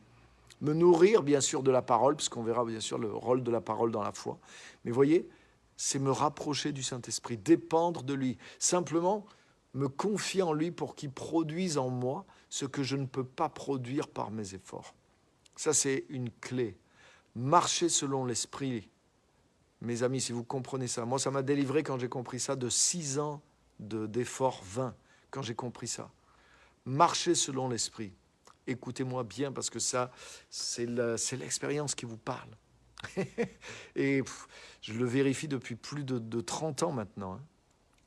me nourrir bien sûr de la parole, puisqu'on verra bien sûr le rôle de la parole dans la foi. Mais voyez, c'est me rapprocher du Saint-Esprit, dépendre de lui, simplement me confier en lui pour qu'il produise en moi ce que je ne peux pas produire par mes efforts. Ça, c'est une clé. Marcher selon l'Esprit, mes amis, si vous comprenez ça. Moi, ça m'a délivré quand j'ai compris ça de 6 ans d'efforts vains, quand j'ai compris ça. Marcher selon l'Esprit. Écoutez-moi bien parce que ça, c'est l'expérience qui vous parle. Et je le vérifie depuis plus de 30 ans maintenant. Hein.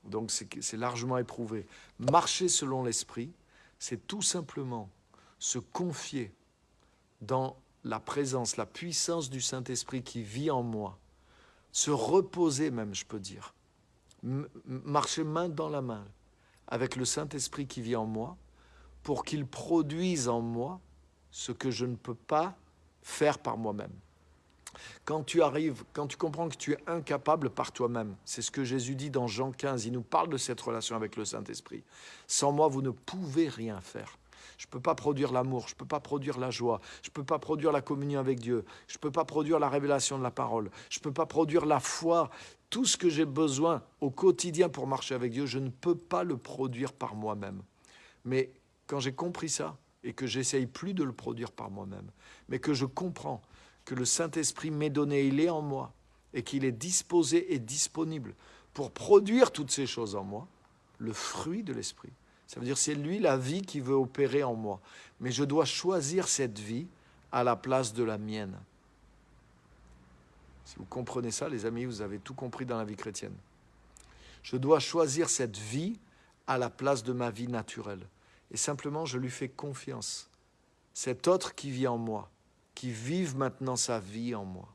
Donc c'est largement éprouvé. Marcher selon l'Esprit, c'est tout simplement se confier dans la présence, la puissance du Saint-Esprit qui vit en moi. Se reposer même, je peux dire. Marcher main dans la main avec le Saint-Esprit qui vit en moi pour qu'il produise en moi ce que je ne peux pas faire par moi-même. Quand tu comprends que tu es incapable par toi-même, c'est ce que Jésus dit dans Jean 15, il nous parle de cette relation avec le Saint-Esprit. Sans moi, vous ne pouvez rien faire. Je ne peux pas produire l'amour, je ne peux pas produire la joie, je ne peux pas produire la communion avec Dieu, je ne peux pas produire la révélation de la parole, je ne peux pas produire la foi. Tout ce que j'ai besoin au quotidien pour marcher avec Dieu, je ne peux pas le produire par moi-même. Mais quand j'ai compris ça, et que j'essaye plus de le produire par moi-même, mais que je comprends que le Saint-Esprit m'est donné, il est en moi, et qu'il est disposé et disponible pour produire toutes ces choses en moi, le fruit de l'Esprit. Ça veut dire que c'est lui la vie qui veut opérer en moi. Mais je dois choisir cette vie à la place de la mienne. Si vous comprenez ça, les amis, vous avez tout compris dans la vie chrétienne. Je dois choisir cette vie à la place de ma vie naturelle. Et simplement, je lui fais confiance. Cet autre qui vit en moi, qui vive maintenant sa vie en moi.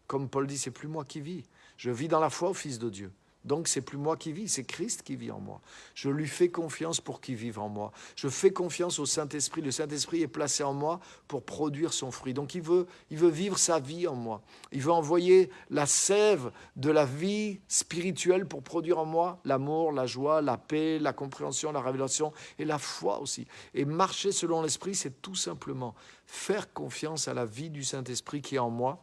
Comme Paul dit, c'est plus moi qui vis. Je vis dans la foi au Fils de Dieu. Donc, c'est plus moi qui vis, c'est Christ qui vit en moi. Je lui fais confiance pour qu'il vive en moi. Je fais confiance au Saint-Esprit. Le Saint-Esprit est placé en moi pour produire son fruit. Donc, il veut vivre sa vie en moi. Il veut envoyer la sève de la vie spirituelle pour produire en moi l'amour, la joie, la paix, la compréhension, la révélation et la foi aussi. Et marcher selon l'Esprit, c'est tout simplement faire confiance à la vie du Saint-Esprit qui est en moi,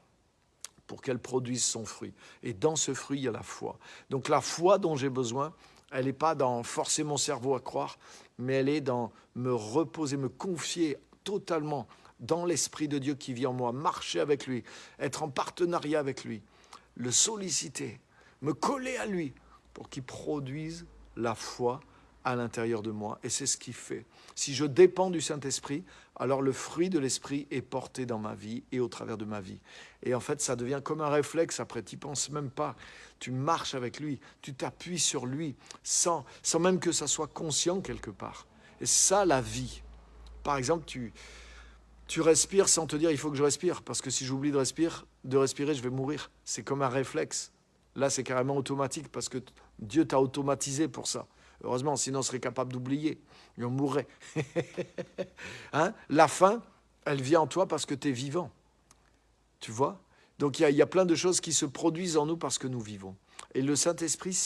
pour qu'elle produise son fruit. Et dans ce fruit, il y a la foi. Donc la foi dont j'ai besoin, elle n'est pas dans forcer mon cerveau à croire, mais elle est dans me reposer, me confier totalement dans l'Esprit de Dieu qui vit en moi, marcher avec lui, être en partenariat avec lui, le solliciter, me coller à lui pour qu'il produise la foi à l'intérieur de moi. Et c'est ce qu'il fait. Si je dépends du Saint-Esprit, alors le fruit de l'Esprit est porté dans ma vie et au travers de ma vie. Et en fait, ça devient comme un réflexe après, tu n'y penses même pas. Tu marches avec lui, tu t'appuies sur lui, sans même que ça soit conscient quelque part. Et ça, la vie. Par exemple, tu respires sans te dire il faut que je respire, parce que si j'oublie de respirer, je vais mourir. C'est comme un réflexe. Là, c'est carrément automatique, parce que Dieu t'a automatisé pour ça. Heureusement, sinon on serait capable d'oublier. Et on mourrait. Hein? La faim, elle vient en toi parce que tu es vivant. Tu vois? Donc il y a plein de choses qui se produisent en nous parce que nous vivons. Et le Saint-Esprit,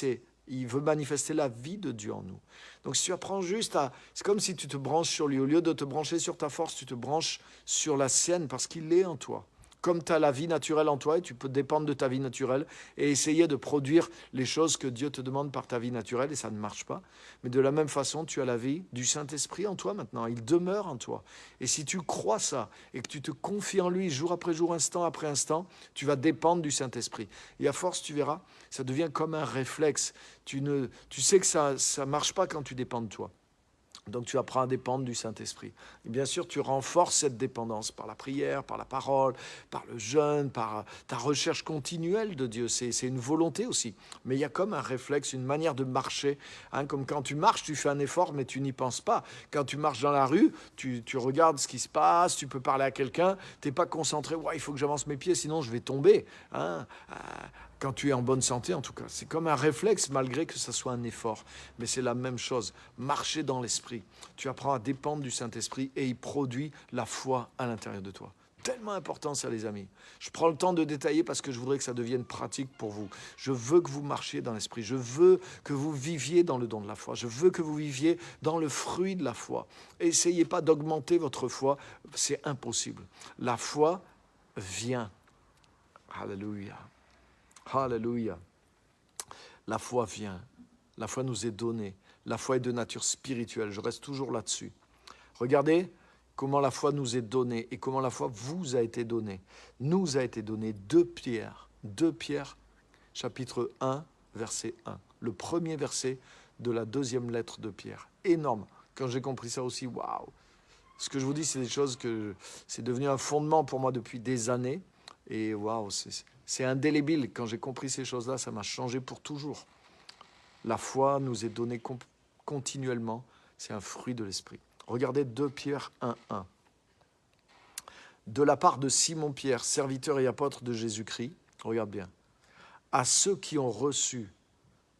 il veut manifester la vie de Dieu en nous. Donc si tu apprends juste à... C'est comme si tu te branches sur lui. Au lieu de te brancher sur ta force, tu te branches sur la sienne parce qu'il est en toi. Comme tu as la vie naturelle en toi et tu peux dépendre de ta vie naturelle et essayer de produire les choses que Dieu te demande par ta vie naturelle et ça ne marche pas. Mais de la même façon, tu as la vie du Saint-Esprit en toi maintenant. Il demeure en toi. Et si tu crois ça et que tu te confies en lui jour après jour, instant après instant, tu vas dépendre du Saint-Esprit. Et à force, tu verras, ça devient comme un réflexe. Tu sais que ça ne marche pas quand tu dépends de toi. Donc tu apprends à dépendre du Saint-Esprit. Et bien sûr, tu renforces cette dépendance par la prière, par la parole, par le jeûne, par ta recherche continuelle de Dieu. C'est une volonté aussi. Mais il y a comme un réflexe, une manière de marcher. Comme quand tu marches, tu fais un effort, mais tu n'y penses pas. Quand tu marches dans la rue, tu regardes ce qui se passe, tu peux parler à quelqu'un, tu n'es pas concentré. Ouais, il faut que j'avance mes pieds, sinon je vais tomber. Quand tu es en bonne santé, en tout cas. C'est comme un réflexe, malgré que ce soit un effort. Mais c'est la même chose. Marcher dans l'esprit. Tu apprends à dépendre du Saint-Esprit et il produit la foi à l'intérieur de toi. Tellement important ça, les amis. Je prends le temps de détailler parce que je voudrais que ça devienne pratique pour vous. Je veux que vous marchiez dans l'esprit. Je veux que vous viviez dans le don de la foi. Je veux que vous viviez dans le fruit de la foi. Essayez pas d'augmenter votre foi. C'est impossible. La foi vient. Alléluia. Alléluia. La foi vient. La foi nous est donnée. La foi est de nature spirituelle. Je reste toujours là-dessus. Regardez comment la foi nous est donnée et comment la foi vous a été donnée. Nous a été donnée 2 Pierre. 2 Pierre, chapitre 1, verset 1. Le premier verset de la 2e lettre de Pierre. Énorme. Quand j'ai compris ça aussi, waouh. Ce que je vous dis, c'est des choses que c'est devenu un fondement pour moi depuis des années. Et waouh, c'est indélébile. Quand j'ai compris ces choses-là, ça m'a changé pour toujours. La foi nous est donnée continuellement. C'est un fruit de l'esprit. Regardez 2 Pierre 1:1. De la part de Simon-Pierre, serviteur et apôtre de Jésus-Christ, regarde bien, à ceux qui ont reçu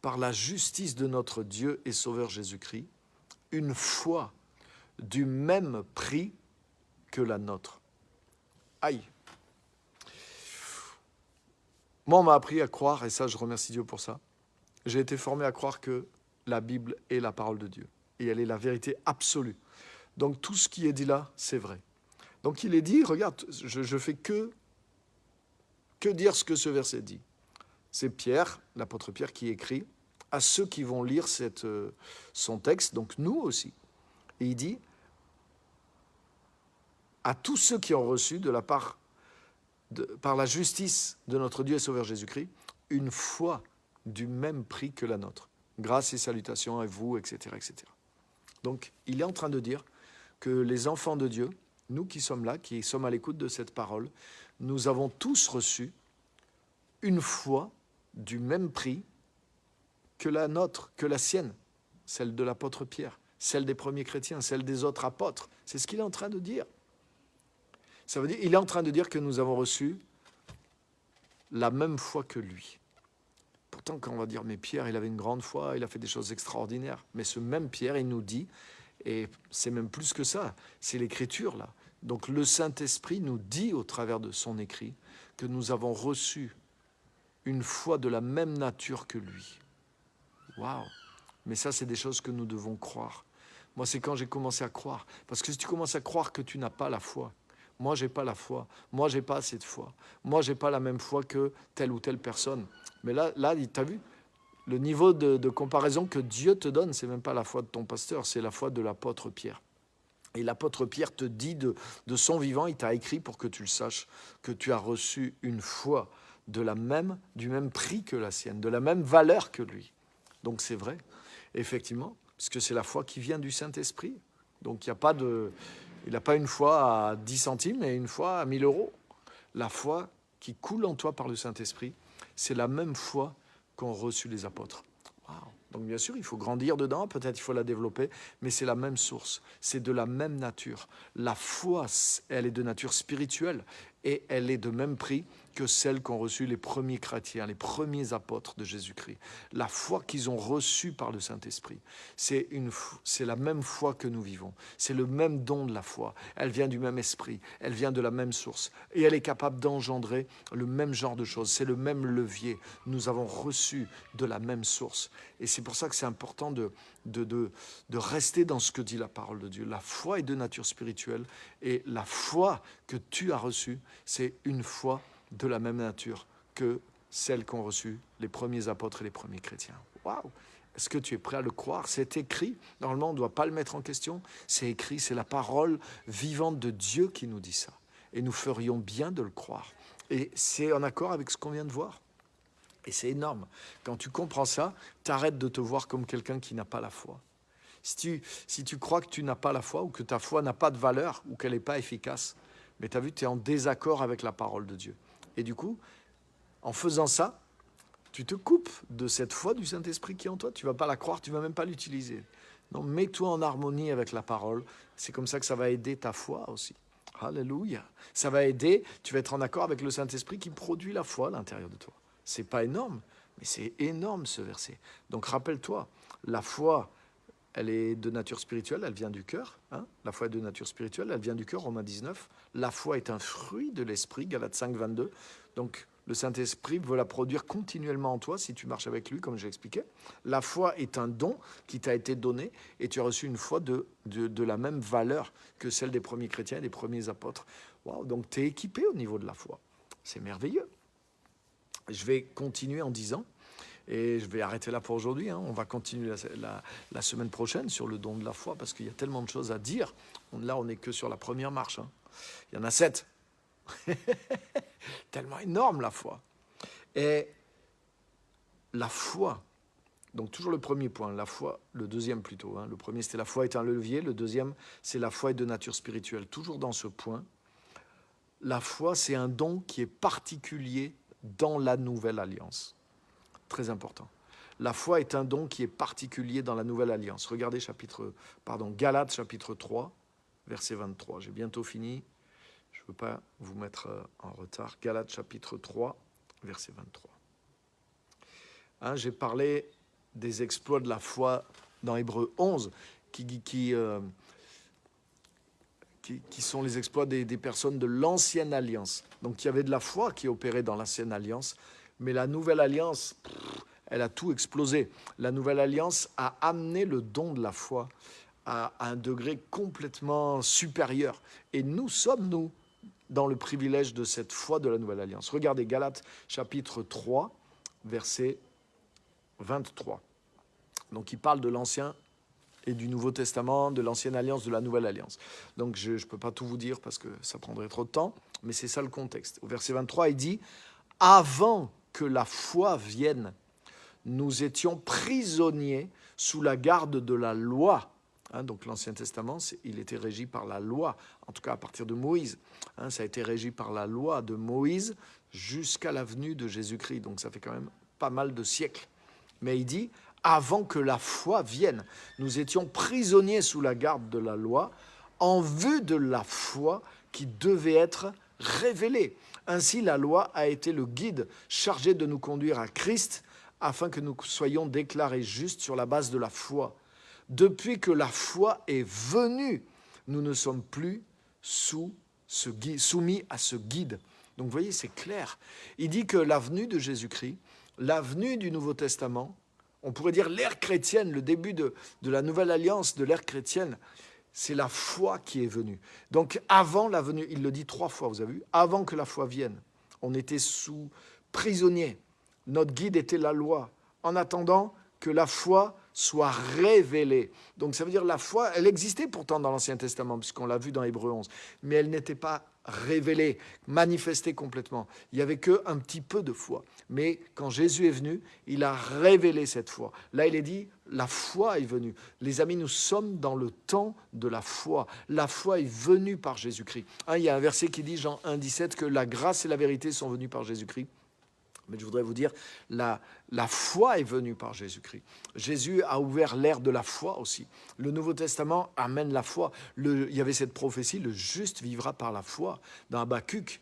par la justice de notre Dieu et Sauveur Jésus-Christ, une foi du même prix que la nôtre. Aïe! Moi, on m'a appris à croire, et ça, je remercie Dieu pour ça. J'ai été formé à croire que la Bible est la parole de Dieu. Et elle est la vérité absolue. Donc, tout ce qui est dit là, c'est vrai. Donc, il est dit, regarde, je fais que dire ce que ce verset dit. C'est Pierre, l'apôtre Pierre, qui écrit à ceux qui vont lire son texte, donc nous aussi. Et il dit, à tous ceux qui ont reçu de la part par la justice de notre Dieu et Sauveur Jésus-Christ, une foi du même prix que la nôtre. Grâce et salutations à vous, etc., etc. Donc, il est en train de dire que les enfants de Dieu, nous qui sommes là, qui sommes à l'écoute de cette parole, nous avons tous reçu une foi du même prix que la nôtre, que la sienne, celle de l'apôtre Pierre, celle des premiers chrétiens, celle des autres apôtres. C'est ce qu'il est en train de dire. Ça veut dire qu'il est en train de dire que nous avons reçu la même foi que lui. Pourtant, quand on va dire, mais Pierre, il avait une grande foi, il a fait des choses extraordinaires. Mais ce même Pierre, il nous dit, et c'est même plus que ça, c'est l'écriture là. Donc le Saint-Esprit nous dit au travers de son écrit que nous avons reçu une foi de la même nature que lui. Waouh! Mais ça, c'est des choses que nous devons croire. Moi, c'est quand j'ai commencé à croire. Parce que si tu commences à croire que tu n'as pas la foi, moi, je n'ai pas la foi. Moi, je n'ai pas assez de foi. Moi, je n'ai pas la même foi que telle ou telle personne. Mais là tu as vu, le niveau de comparaison que Dieu te donne, ce n'est même pas la foi de ton pasteur, c'est la foi de l'apôtre Pierre. Et l'apôtre Pierre te dit de son vivant, il t'a écrit pour que tu le saches, que tu as reçu une foi du même prix que la sienne, de la même valeur que lui. Donc c'est vrai, effectivement, parce que c'est la foi qui vient du Saint-Esprit. Donc il n'a pas une foi à 10 centimes et une foi à 1000 euros. La foi qui coule en toi par le Saint-Esprit, c'est la même foi qu'ont reçu les apôtres. Wow. Donc bien sûr, il faut grandir dedans, peut-être il faut la développer, mais c'est la même source, c'est de la même nature. La foi, elle est de nature spirituelle et elle est de même prix que celle qu'ont reçue les premiers chrétiens, les premiers apôtres de Jésus-Christ. La foi qu'ils ont reçue par le Saint-Esprit, c'est la même foi que nous vivons. C'est le même don de la foi. Elle vient du même esprit, elle vient de la même source et elle est capable d'engendrer le même genre de choses. C'est le même levier. Nous avons reçu de la même source. Et c'est pour ça que c'est important de rester dans ce que dit la parole de Dieu. La foi est de nature spirituelle et la foi que tu as reçue, c'est une foi de la même nature que celle qu'ont reçue les premiers apôtres et les premiers chrétiens. Waouh! Est-ce que tu es prêt à le croire? C'est écrit. Normalement, on ne doit pas le mettre en question. C'est écrit, c'est la parole vivante de Dieu qui nous dit ça. Et nous ferions bien de le croire. Et c'est en accord avec ce qu'on vient de voir. Et c'est énorme. Quand tu comprends ça, tu arrêtes de te voir comme quelqu'un qui n'a pas la foi. Si tu crois que tu n'as pas la foi ou que ta foi n'a pas de valeur ou qu'elle n'est pas efficace, mais tu as vu, tu es en désaccord avec la parole de Dieu. Et du coup, en faisant ça, tu te coupes de cette foi du Saint-Esprit qui est en toi. Tu ne vas pas la croire, tu ne vas même pas l'utiliser. Non, mets-toi en harmonie avec la parole. C'est comme ça que ça va aider ta foi aussi. Alléluia. Ça va aider, tu vas être en accord avec le Saint-Esprit qui produit la foi à l'intérieur de toi. C'est pas énorme, mais c'est énorme ce verset. Donc rappelle-toi, la foi, elle est de nature spirituelle, elle vient du cœur. La foi est de nature spirituelle, elle vient du cœur, Romains 19. La foi est un fruit de l'esprit, Galates 5, 22. Donc le Saint-Esprit veut la produire continuellement en toi si tu marches avec lui, comme j'ai expliqué. La foi est un don qui t'a été donné et tu as reçu une foi de la même valeur que celle des premiers chrétiens et des premiers apôtres. Wow, donc tu es équipé au niveau de la foi. C'est merveilleux. Je vais continuer en disant, et je vais arrêter là pour aujourd'hui, on va continuer la semaine prochaine sur le don de la foi parce qu'il y a tellement de choses à dire. Là, on n'est que sur la première marche. Il y en a 7. Tellement énorme la foi. Et la foi, donc toujours le premier point, la foi, le deuxième plutôt. Le premier c'était la foi est un levier, le deuxième c'est la foi est de nature spirituelle. Toujours dans ce point, la foi c'est un don qui est particulier dans la nouvelle alliance. Très important. La foi est un don qui est particulier dans la nouvelle alliance. Regardez Galates chapitre 3, verset 23. J'ai bientôt fini. Je ne veux pas vous mettre en retard. Galates chapitre 3, verset 23. J'ai parlé des exploits de la foi dans Hébreux 11, qui sont les exploits des personnes de l'ancienne alliance. Donc il y avait de la foi qui opérait dans l'ancienne alliance, mais la nouvelle alliance, elle a tout explosé. La nouvelle alliance a amené le don de la foi à un degré complètement supérieur. Et nous sommes, dans le privilège de cette foi de la nouvelle alliance. Regardez Galates chapitre 3, verset 23. Donc il parle de l'Ancien et du Nouveau Testament, de l'Ancienne Alliance, de la Nouvelle Alliance. Donc je ne peux pas tout vous dire parce que ça prendrait trop de temps, mais c'est ça le contexte. Au verset 23, il dit « Avant que la foi vienne, nous étions prisonniers sous la garde de la loi. » Donc l'Ancien Testament, il était régi par la loi, en tout cas à partir de Moïse. Ça a été régi par la loi de Moïse jusqu'à la venue de Jésus-Christ. Donc ça fait quand même pas mal de siècles. Mais il dit, avant que la foi vienne, nous étions prisonniers sous la garde de la loi en vue de la foi qui devait être révélée. Ainsi, la loi a été le guide chargé de nous conduire à Christ afin que nous soyons déclarés justes sur la base de la foi. Depuis que la foi est venue, nous ne sommes plus soumis à ce guide. Donc vous voyez, c'est clair. Il dit que la venue de Jésus-Christ, la venue du Nouveau Testament, on pourrait dire l'ère chrétienne, le début de la nouvelle alliance, de l'ère chrétienne, c'est la foi qui est venue. Donc avant la venue, il le dit 3 fois, vous avez vu, avant que la foi vienne, on était prisonniers. Notre guide était la loi, en attendant que la foi soit révélée. Donc ça veut dire la foi, elle existait pourtant dans l'Ancien Testament, puisqu'on l'a vu dans Hébreux 11, mais elle n'était pas révélée, manifestée complètement. Il n'y avait qu'un petit peu de foi. Mais quand Jésus est venu, il a révélé cette foi. Là, il est dit, la foi est venue. Les amis, nous sommes dans le temps de la foi. La foi est venue par Jésus-Christ. Il y a un verset qui dit, Jean 1, 17, que la grâce et la vérité sont venues par Jésus-Christ. Mais je voudrais vous dire, la foi est venue par Jésus-Christ. Jésus a ouvert l'ère de la foi aussi. Le Nouveau Testament amène la foi. Il y avait cette prophétie, le juste vivra par la foi, dans Habakkuk.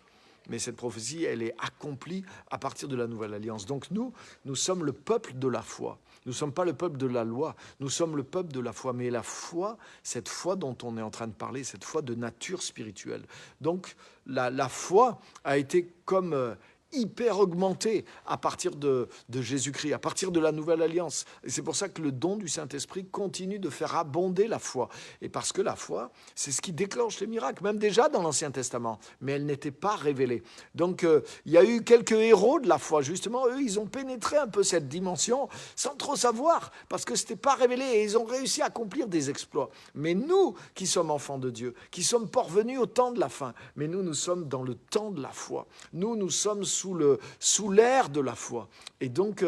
Mais cette prophétie, elle est accomplie à partir de la Nouvelle Alliance. Donc nous sommes le peuple de la foi. Nous ne sommes pas le peuple de la loi. Nous sommes le peuple de la foi. Mais la foi, cette foi dont on est en train de parler, cette foi de nature spirituelle. Donc la foi a été comme hyper augmenté à partir de Jésus-Christ, à partir de la Nouvelle Alliance. Et c'est pour ça que le don du Saint-Esprit continue de faire abonder la foi. Et parce que la foi, c'est ce qui déclenche les miracles, même déjà dans l'Ancien Testament, mais elle n'était pas révélée. Donc, il y a eu quelques héros de la foi, justement, eux, ils ont pénétré un peu cette dimension sans trop savoir, parce que ce n'était pas révélé, et ils ont réussi à accomplir des exploits. Mais nous, qui sommes enfants de Dieu, qui sommes parvenus au temps de la fin, mais nous sommes dans le temps de la foi. Nous sommes sous l'ère de la foi. Et donc,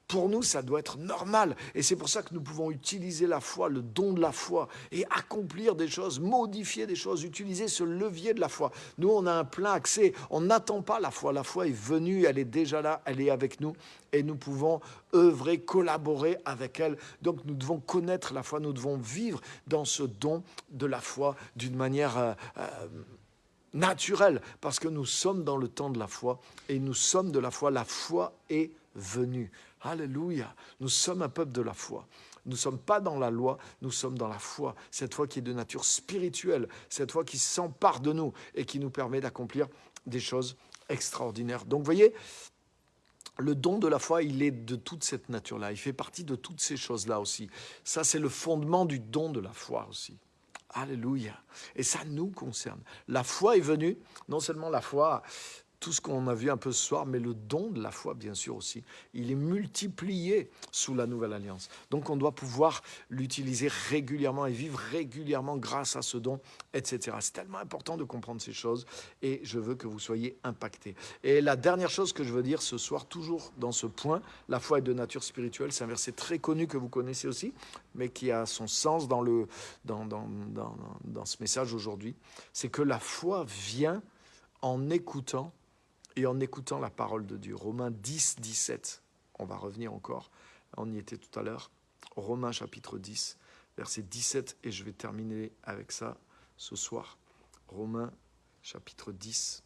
pour nous, ça doit être normal. Et c'est pour ça que nous pouvons utiliser la foi, le don de la foi, et accomplir des choses, modifier des choses, utiliser ce levier de la foi. Nous, on a un plein accès. On n'attend pas la foi. La foi est venue, elle est déjà là, elle est avec nous. Et nous pouvons œuvrer, collaborer avec elle. Donc, nous devons connaître la foi. Nous devons vivre dans ce don de la foi d'une manière naturel, parce que nous sommes dans le temps de la foi, et nous sommes de la foi. La foi est venue. Alléluia. Nous sommes un peuple de la foi. Nous ne sommes pas dans la loi, nous sommes dans la foi. Cette foi qui est de nature spirituelle, cette foi qui s'empare de nous et qui nous permet d'accomplir des choses extraordinaires. Donc, vous voyez, le don de la foi, il est de toute cette nature-là. Il fait partie de toutes ces choses-là aussi. Ça, c'est le fondement du don de la foi aussi. Alléluia. Et ça nous concerne. La foi est venue, non seulement la foi, tout ce qu'on a vu un peu ce soir, mais le don de la foi, bien sûr aussi. Il est multiplié sous la Nouvelle Alliance. Donc, on doit pouvoir l'utiliser régulièrement et vivre régulièrement grâce à ce don, etc. C'est tellement important de comprendre ces choses et je veux que vous soyez impactés. Et la dernière chose que je veux dire ce soir, toujours dans ce point, la foi est de nature spirituelle. C'est un verset très connu que vous connaissez aussi, mais qui a son sens dans ce message aujourd'hui. C'est que la foi vient en écoutant et en écoutant la parole de Dieu. Romains 10, 17. On va revenir encore. On y était tout à l'heure. Romains chapitre 10, verset 17. Et je vais terminer avec ça ce soir. Romains chapitre 10,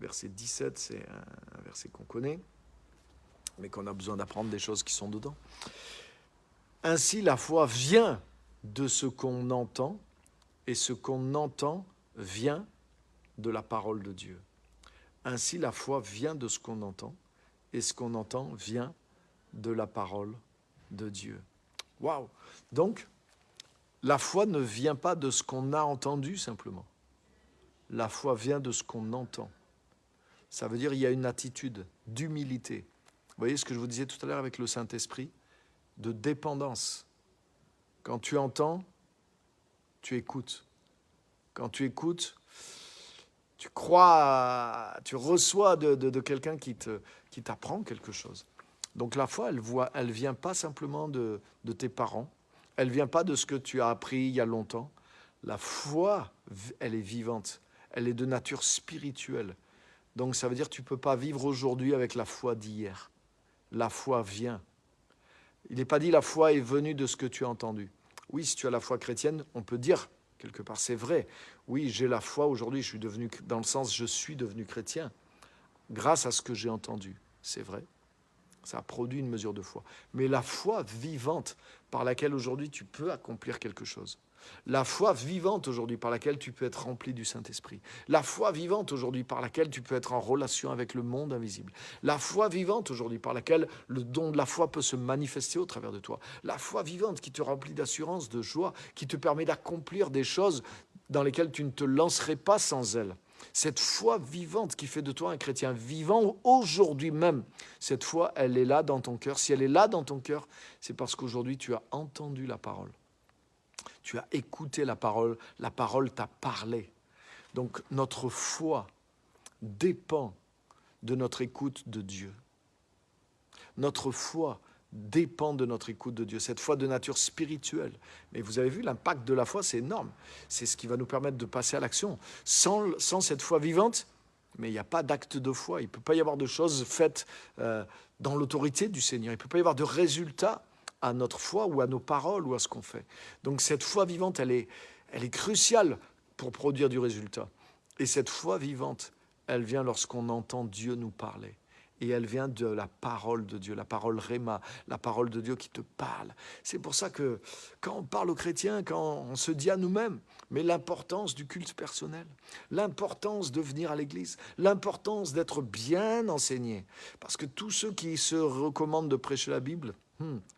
verset 17. C'est un verset qu'on connaît, mais qu'on a besoin d'apprendre des choses qui sont dedans. Ainsi, la foi vient de ce qu'on entend, et ce qu'on entend vient de la parole de Dieu. Ainsi, la foi vient de ce qu'on entend, et ce qu'on entend vient de la parole de Dieu. Waouh! Donc, la foi ne vient pas de ce qu'on a entendu simplement. La foi vient de ce qu'on entend. Ça veut dire qu'il y a une attitude d'humilité. Vous voyez ce que je vous disais tout à l'heure avec le Saint-Esprit? De dépendance. Quand tu entends, tu écoutes. Quand tu écoutes, tu crois, tu reçois de quelqu'un qui t'apprend quelque chose. Donc la foi, elle vient pas simplement de tes parents, elle vient pas de ce que tu as appris il y a longtemps. La foi, elle est vivante, elle est de nature spirituelle. Donc ça veut dire que tu ne peux pas vivre aujourd'hui avec la foi d'hier. La foi vient. Il n'est pas dit la foi est venue de ce que tu as entendu. Oui, si tu as la foi chrétienne, on peut dire quelque part, c'est vrai. Oui, j'ai la foi aujourd'hui, je suis devenu, dans le sens, je suis devenu chrétien grâce à ce que j'ai entendu. C'est vrai. Ça a produit une mesure de foi. Mais la foi vivante par laquelle aujourd'hui tu peux accomplir quelque chose. La foi vivante aujourd'hui par laquelle tu peux être rempli du Saint-Esprit. La foi vivante aujourd'hui par laquelle tu peux être en relation avec le monde invisible. La foi vivante aujourd'hui par laquelle le don de la foi peut se manifester au travers de toi. La foi vivante qui te remplit d'assurance, de joie, qui te permet d'accomplir des choses dans lesquelles tu ne te lancerais pas sans elle. Cette foi vivante qui fait de toi un chrétien vivant aujourd'hui même, cette foi, elle est là dans ton cœur. Si elle est là dans ton cœur, c'est parce qu'aujourd'hui tu as entendu la parole. Tu as écouté la parole t'a parlé. Donc notre foi dépend de notre écoute de Dieu. Notre foi dépend de notre écoute de Dieu, cette foi de nature spirituelle. Mais vous avez vu, l'impact de la foi, c'est énorme. C'est ce qui va nous permettre de passer à l'action. Sans cette foi vivante, mais il n'y a pas d'acte de foi. Il ne peut pas y avoir de choses faites dans l'autorité du Seigneur. Il ne peut pas y avoir de résultats à notre foi ou à nos paroles ou à ce qu'on fait. Donc cette foi vivante, elle est cruciale pour produire du résultat. Et cette foi vivante, elle vient lorsqu'on entend Dieu nous parler. Et elle vient de la parole de Dieu, la parole Réma, la parole de Dieu qui te parle. C'est pour ça que quand on parle aux chrétiens, quand on se dit à nous-mêmes, mais l'importance du culte personnel, l'importance de venir à l'église, l'importance d'être bien enseigné. Parce que tous ceux qui se recommandent de prêcher la Bible,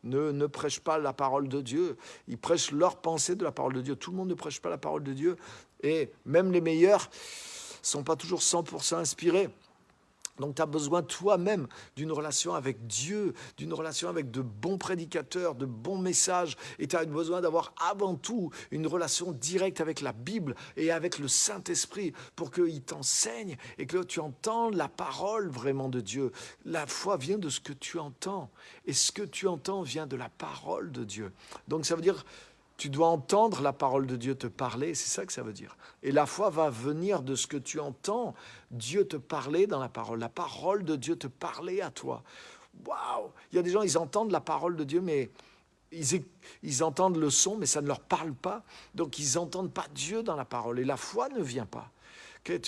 ne prêchent pas la parole de Dieu. Ils prêchent leur pensée de la parole de Dieu. Tout le monde ne prêche pas la parole de Dieu. Et même les meilleurs ne sont pas toujours 100% inspirés. Donc tu as besoin toi-même d'une relation avec Dieu, d'une relation avec de bons prédicateurs, de bons messages. Et tu as besoin d'avoir avant tout une relation directe avec la Bible et avec le Saint-Esprit pour qu'il t'enseigne et que tu entendes la parole vraiment de Dieu. La foi vient de ce que tu entends. Et ce que tu entends vient de la parole de Dieu. Donc ça veut dire... Tu dois entendre la parole de Dieu te parler, c'est ça que ça veut dire. Et la foi va venir de ce que tu entends, Dieu te parler dans la parole de Dieu te parler à toi. Waouh! Il y a des gens, ils entendent la parole de Dieu, mais ils entendent le son, mais ça ne leur parle pas. Donc ils n'entendent pas Dieu dans la parole, et la foi ne vient pas. Vous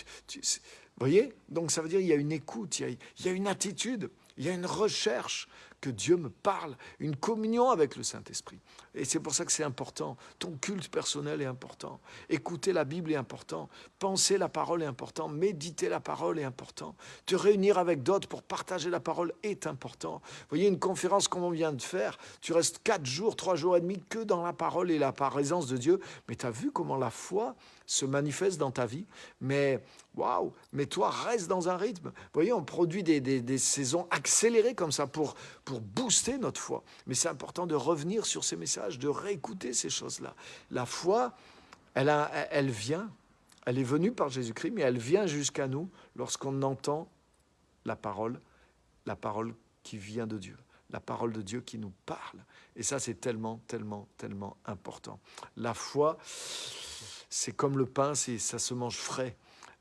voyez? Donc ça veut dire qu'il y a une écoute, il y a une attitude, il y a une recherche que Dieu me parle, une communion avec le Saint-Esprit. Et c'est pour ça que c'est important. Ton culte personnel est important. Écouter la Bible est important. Penser la parole est important. Méditer la parole est important. Te réunir avec d'autres pour partager la parole est important. Vous voyez, une conférence comme on vient de faire, tu restes 4 jours, 3 jours et demi que dans la parole et la présence de Dieu. Mais tu as vu comment la foi se manifeste dans ta vie. Mais waouh, mais toi, reste dans un rythme. Vous voyez, on produit des saisons accélérées comme ça pour booster notre foi. Mais c'est important de revenir sur ces messages, de réécouter ces choses-là. La foi, elle vient, elle est venue par Jésus-Christ, mais elle vient jusqu'à nous lorsqu'on entend la parole qui vient de Dieu. La parole de Dieu qui nous parle. Et ça, c'est tellement, tellement, tellement important. La foi, c'est comme le pain, ça se mange frais.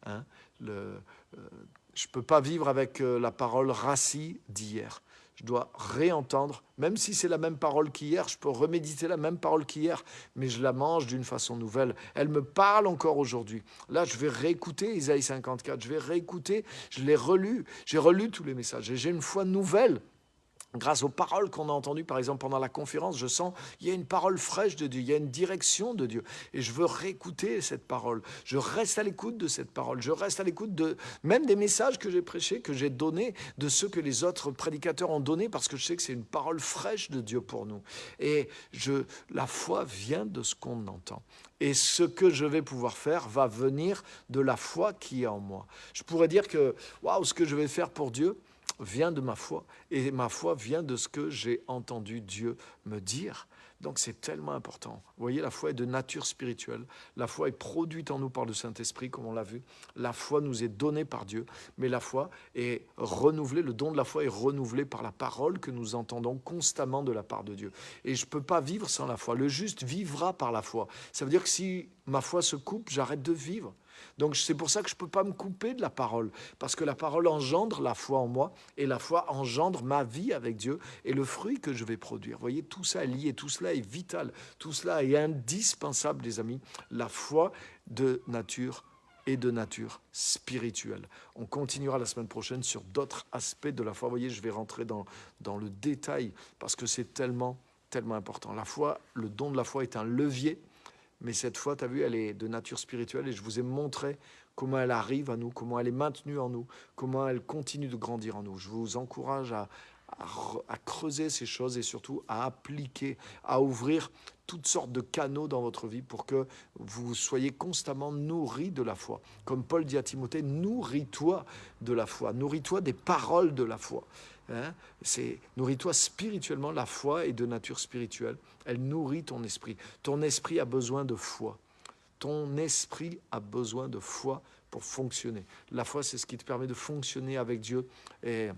Hein? Je ne peux pas vivre avec la parole rassie d'hier. Je dois réentendre, même si c'est la même parole qu'hier, je peux reméditer la même parole qu'hier, mais je la mange d'une façon nouvelle. Elle me parle encore aujourd'hui. Là, je vais réécouter Isaïe 54, je vais réécouter, je l'ai relu, j'ai relu tous les messages et j'ai une foi nouvelle. Grâce aux paroles qu'on a entendues, par exemple, pendant la conférence, je sens qu'il y a une parole fraîche de Dieu, il y a une direction de Dieu. Et je veux réécouter cette parole. Je reste à l'écoute de cette parole. Je reste à l'écoute de même des messages que j'ai prêchés, que j'ai donnés, de ceux que les autres prédicateurs ont donnés, parce que je sais que c'est une parole fraîche de Dieu pour nous. Et la foi vient de ce qu'on entend. Et ce que je vais pouvoir faire va venir de la foi qui est en moi. Je pourrais dire que, waouh, ce que je vais faire pour Dieu vient de ma foi, et ma foi vient de ce que j'ai entendu Dieu me dire. Donc c'est tellement important. Vous voyez, la foi est de nature spirituelle. La foi est produite en nous par le Saint-Esprit, comme on l'a vu. La foi nous est donnée par Dieu, mais la foi est renouvelée, le don de la foi est renouvelé par la parole que nous entendons constamment de la part de Dieu. Et je ne peux pas vivre sans la foi. Le juste vivra par la foi. Ça veut dire que si ma foi se coupe, j'arrête de vivre. Donc c'est pour ça que je ne peux pas me couper de la parole, parce que la parole engendre la foi en moi, et la foi engendre ma vie avec Dieu, et le fruit que je vais produire. Vous voyez, tout ça est lié, tout cela est vital, tout cela est indispensable, les amis. La foi de nature et de nature spirituelle. On continuera la semaine prochaine sur d'autres aspects de la foi. Vous voyez, je vais rentrer dans le détail, parce que c'est tellement, tellement important. La foi, le don de la foi est un levier. Mais cette foi, tu as vu, elle est de nature spirituelle et je vous ai montré comment elle arrive à nous, comment elle est maintenue en nous, comment elle continue de grandir en nous. Je vous encourage à creuser ces choses et surtout à appliquer, à ouvrir toutes sortes de canaux dans votre vie pour que vous soyez constamment nourris de la foi. Comme Paul dit à Timothée, nourris-toi de la foi, nourris-toi des paroles de la foi. Hein? Nourris-toi spirituellement, la foi est de nature spirituelle, elle nourrit ton esprit. Ton esprit a besoin de foi. Ton esprit a besoin de foi pour fonctionner. La foi, c'est ce qui te permet de fonctionner avec Dieu et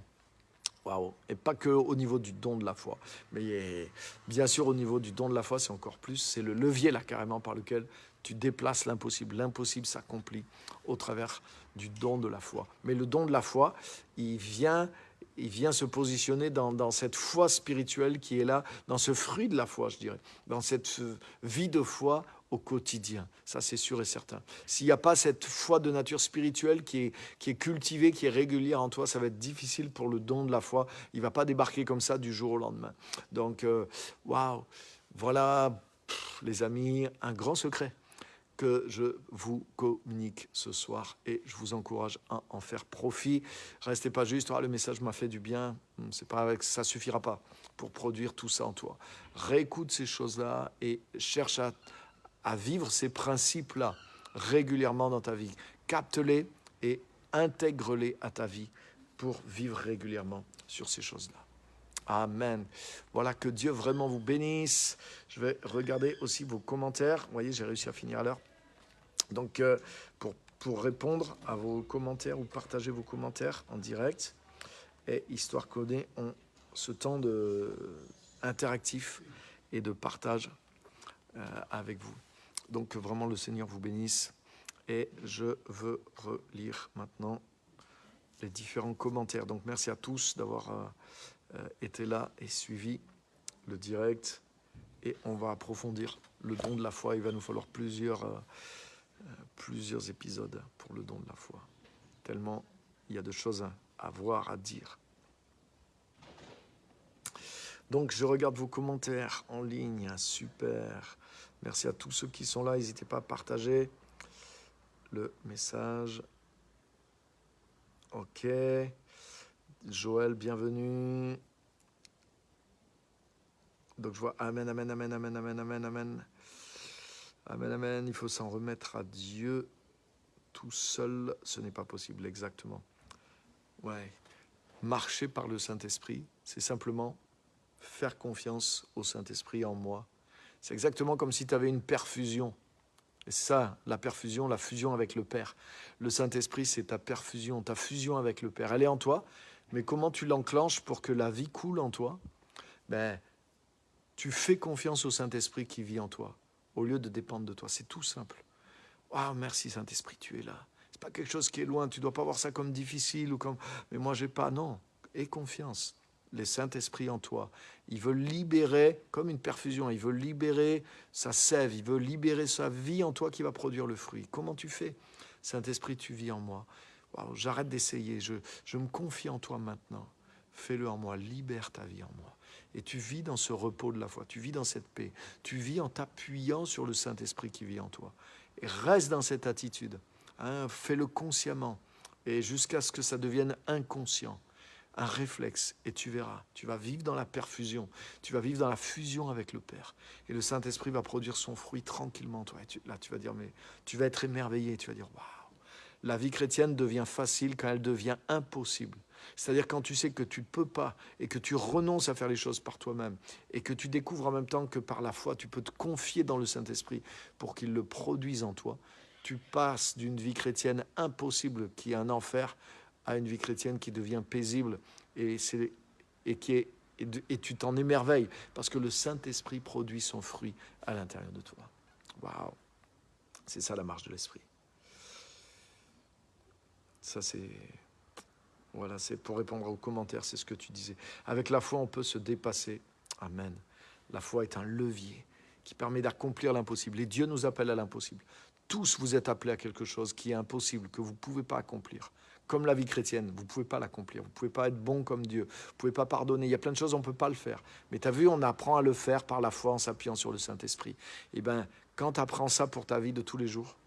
pas que au niveau du don de la foi, mais bien sûr au niveau du don de la foi, c'est encore plus, c'est le levier là carrément par lequel tu déplaces l'impossible. L'impossible s'accomplit au travers du don de la foi. Mais le don de la foi, il vient se positionner dans cette foi spirituelle qui est là, dans ce fruit de la foi, je dirais, dans cette vie de foi au quotidien. Ça, c'est sûr et certain. S'il n'y a pas cette foi de nature spirituelle qui est cultivée, qui est régulière en toi, ça va être difficile pour le don de la foi. Il ne va pas débarquer comme ça du jour au lendemain. Donc, waouh, voilà, les amis, un grand secret que je vous communique ce soir et je vous encourage à en faire profit. Restez pas juste, le message m'a fait du bien, c'est pas avec ça suffira pas pour produire tout ça en toi. Réécoute ces choses-là et cherche à vivre ces principes-là régulièrement dans ta vie. Capte-les et intègre-les à ta vie pour vivre régulièrement sur ces choses-là. Amen. Voilà, que Dieu vraiment vous bénisse. Je vais regarder aussi vos commentaires. Vous voyez, j'ai réussi à finir à l'heure. Donc, pour répondre à vos commentaires ou partager vos commentaires en direct, et histoire qu'on ait ce temps interactif et de partage avec vous. Donc, vraiment, le Seigneur vous bénisse. Et je veux relire maintenant les différents commentaires. Donc, merci à tous d'avoir été là et suivi le direct. Et on va approfondir le don de la foi. Il va nous falloir plusieurs épisodes pour le don de la foi. Tellement il y a de choses à voir, à dire. Donc, je regarde vos commentaires en ligne. Super. Merci à tous ceux qui sont là. N'hésitez pas à partager le message. Ok. Joël, bienvenue. Donc, je vois Amen, Amen, Amen, Amen, Amen, Amen, Amen. Amen, Amen. Il faut s'en remettre à Dieu. Tout seul, ce n'est pas possible, exactement. Ouais. Marcher par le Saint-Esprit, c'est simplement faire confiance au Saint-Esprit en moi. C'est exactement comme si tu avais une perfusion. Et ça, la perfusion, la fusion avec le Père. Le Saint-Esprit, c'est ta perfusion, ta fusion avec le Père. Elle est en toi, mais comment tu l'enclenches pour que la vie coule en toi? Tu fais confiance au Saint-Esprit qui vit en toi, au lieu de dépendre de toi. C'est tout simple. Ah, merci Saint-Esprit, tu es là. C'est pas quelque chose qui est loin. Tu dois pas voir ça comme difficile ou comme. Mais moi, j'ai pas. Non. Aie confiance. Les Saint-Esprit en toi. Il veut libérer, comme une perfusion, il veut libérer sa sève, il veut libérer sa vie en toi qui va produire le fruit. Comment tu fais? Saint-Esprit, tu vis en moi. Wow, j'arrête d'essayer. Je me confie en toi maintenant. Fais-le en moi. Libère ta vie en moi. Et tu vis dans ce repos de la foi. Tu vis dans cette paix. Tu vis en t'appuyant sur le Saint-Esprit qui vit en toi. Et reste dans cette attitude. Fais-le consciemment. Et jusqu'à ce que ça devienne inconscient. Un réflexe. Et tu verras. Tu vas vivre dans la perfusion. Tu vas vivre dans la fusion avec le Père. Et le Saint-Esprit va produire son fruit tranquillement. Toi. Et là, tu vas dire, mais tu vas être émerveillé. Tu vas dire, waouh. La vie chrétienne devient facile quand elle devient impossible. C'est-à-dire quand tu sais que tu ne peux pas et que tu renonces à faire les choses par toi-même et que tu découvres en même temps que par la foi, tu peux te confier dans le Saint-Esprit pour qu'il le produise en toi. Tu passes d'une vie chrétienne impossible qui est un enfer à une vie chrétienne qui devient paisible et tu t'en émerveilles parce que le Saint-Esprit produit son fruit à l'intérieur de toi. Waouh! C'est ça la marche de l'Esprit. Ça, c'est pour répondre aux commentaires, c'est ce que tu disais. Avec la foi, on peut se dépasser. Amen. La foi est un levier qui permet d'accomplir l'impossible. Et Dieu nous appelle à l'impossible. Tous vous êtes appelés à quelque chose qui est impossible, que vous ne pouvez pas accomplir. Comme la vie chrétienne, vous ne pouvez pas l'accomplir. Vous ne pouvez pas être bon comme Dieu. Vous ne pouvez pas pardonner. Il y a plein de choses, on ne peut pas le faire. Mais tu as vu, on apprend à le faire par la foi en s'appuyant sur le Saint-Esprit. Et bien, quand tu apprends ça pour ta vie de tous les jours,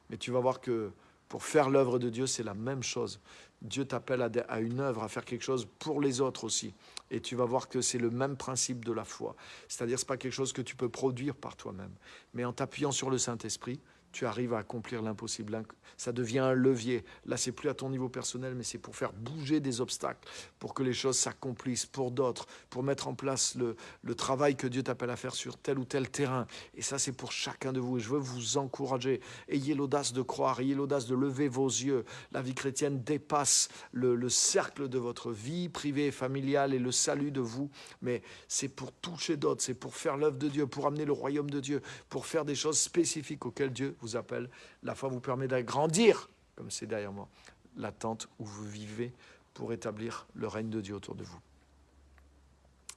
mais tu vas voir que pour faire l'œuvre de Dieu, c'est la même chose. Dieu t'appelle à une œuvre, à faire quelque chose pour les autres aussi. Et tu vas voir que c'est le même principe de la foi. C'est-à-dire, ce n'est pas quelque chose que tu peux produire par toi-même. Mais en t'appuyant sur le Saint-Esprit, tu arrives à accomplir l'impossible. Ça devient un levier. Là, c'est plus à ton niveau personnel, mais c'est pour faire bouger des obstacles, pour que les choses s'accomplissent pour d'autres, pour mettre en place le travail que Dieu t'appelle à faire sur tel ou tel terrain. Et ça, c'est pour chacun de vous. Et je veux vous encourager. Ayez l'audace de croire, ayez l'audace de lever vos yeux. La vie chrétienne dépasse le cercle de votre vie privée et familiale et le salut de vous. Mais c'est pour toucher d'autres, c'est pour faire l'œuvre de Dieu, pour amener le royaume de Dieu, pour faire des choses spécifiques auxquelles Dieu vous appelle. La foi vous permet d'agrandir, comme c'est derrière moi, la tente où vous vivez pour établir le règne de Dieu autour de vous.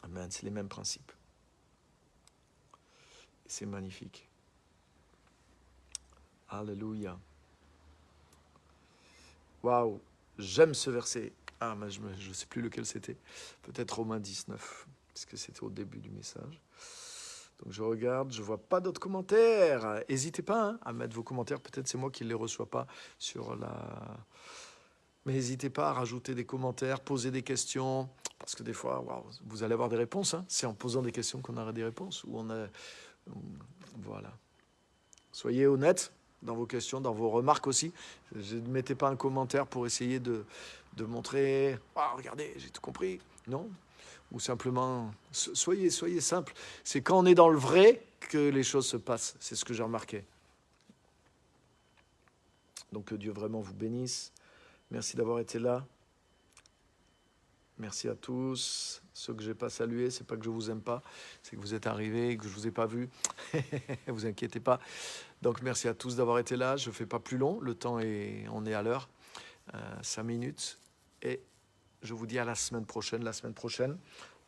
Amen, c'est les mêmes principes. Et c'est magnifique. Alléluia. Waouh, j'aime ce verset. Ah, mais je ne sais plus lequel c'était. Peut-être Romains 19, puisque c'était au début du message. Donc je regarde, je ne vois pas d'autres commentaires. N'hésitez pas à mettre vos commentaires. Peut-être c'est moi qui ne les reçois pas sur la... Mais n'hésitez pas à rajouter des commentaires, poser des questions. Parce que des fois, waouh, vous allez avoir des réponses. C'est en posant des questions qu'on aura des réponses. Voilà. Soyez honnêtes dans vos questions, dans vos remarques aussi. Ne mettez pas un commentaire pour essayer de montrer « Ah, regardez, j'ai tout compris ». Non. Ou simplement, soyez simple. C'est quand on est dans le vrai que les choses se passent. C'est ce que j'ai remarqué. Donc que Dieu vraiment vous bénisse. Merci d'avoir été là. Merci à tous. Ceux que je n'ai pas salués, ce n'est pas que je ne vous aime pas, c'est que vous êtes arrivés et que je ne vous ai pas vus. Ne vous inquiétez pas. Donc merci à tous d'avoir été là. Je ne fais pas plus long. Le temps on est à l'heure. 5 minutes. Et je vous dis à la semaine prochaine. La semaine prochaine,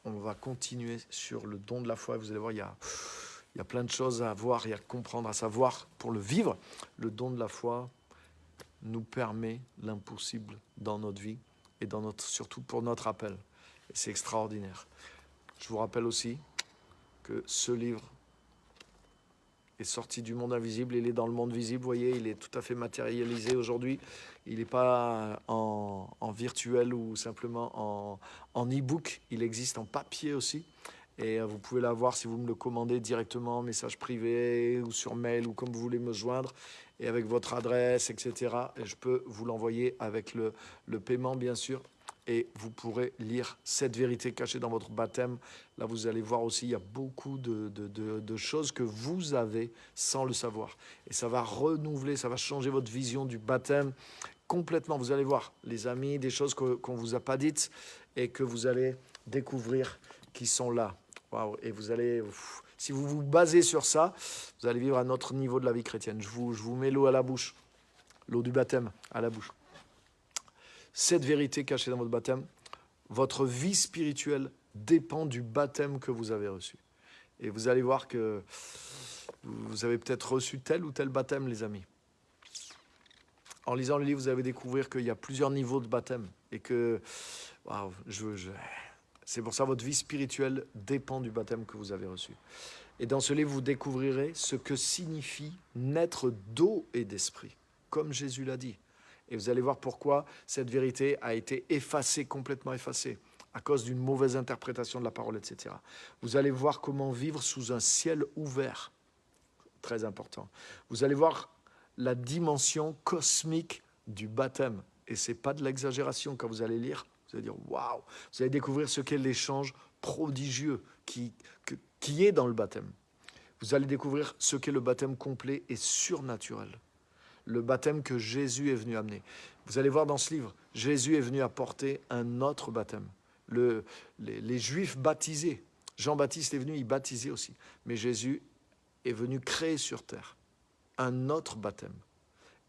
on va continuer sur le don de la foi. Vous allez voir, il y a plein de choses à voir et à comprendre, à savoir pour le vivre. Le don de la foi nous permet l'impossible dans notre vie et surtout pour notre appel. Et c'est extraordinaire. Je vous rappelle aussi que ce livre est sorti du monde invisible, il est dans le monde visible, vous voyez, il est tout à fait matérialisé aujourd'hui. Il n'est pas en virtuel ou simplement en e-book, il existe en papier aussi. Et vous pouvez l'avoir si vous me le commandez directement, message privé ou sur mail ou comme vous voulez me joindre, et avec votre adresse, etc. Et je peux vous l'envoyer avec le paiement, bien sûr. Et vous pourrez lire cette vérité cachée dans votre baptême. Là, vous allez voir aussi, il y a beaucoup de choses que vous avez sans le savoir. Et ça va renouveler, ça va changer votre vision du baptême complètement. Vous allez voir, les amis, des choses qu'on ne vous a pas dites et que vous allez découvrir qui sont là. Waouh. Et vous allez, si vous vous basez sur ça, vous allez vivre à notre niveau de la vie chrétienne. Je vous mets l'eau à la bouche, l'eau du baptême à la bouche. Cette vérité cachée dans votre baptême, votre vie spirituelle dépend du baptême que vous avez reçu. Et vous allez voir que vous avez peut-être reçu tel ou tel baptême, les amis. En lisant le livre, vous allez découvrir qu'il y a plusieurs niveaux de baptême. Et que, waouh, c'est pour ça que votre vie spirituelle dépend du baptême que vous avez reçu. Et dans ce livre, vous découvrirez ce que signifie naître d'eau et d'esprit, comme Jésus l'a dit. Et vous allez voir pourquoi cette vérité a été effacée, complètement effacée, à cause d'une mauvaise interprétation de la parole, etc. Vous allez voir comment vivre sous un ciel ouvert, très important. Vous allez voir la dimension cosmique du baptême. Et ce n'est pas de l'exagération quand vous allez lire. Vous allez dire, waouh! Vous allez découvrir ce qu'est l'échange prodigieux qui est dans le baptême. Vous allez découvrir ce qu'est le baptême complet et surnaturel. Le baptême que Jésus est venu amener. Vous allez voir dans ce livre, Jésus est venu apporter un autre baptême. Les Juifs baptisaient. Jean-Baptiste est venu, il baptisait aussi. Mais Jésus est venu créer sur terre un autre baptême.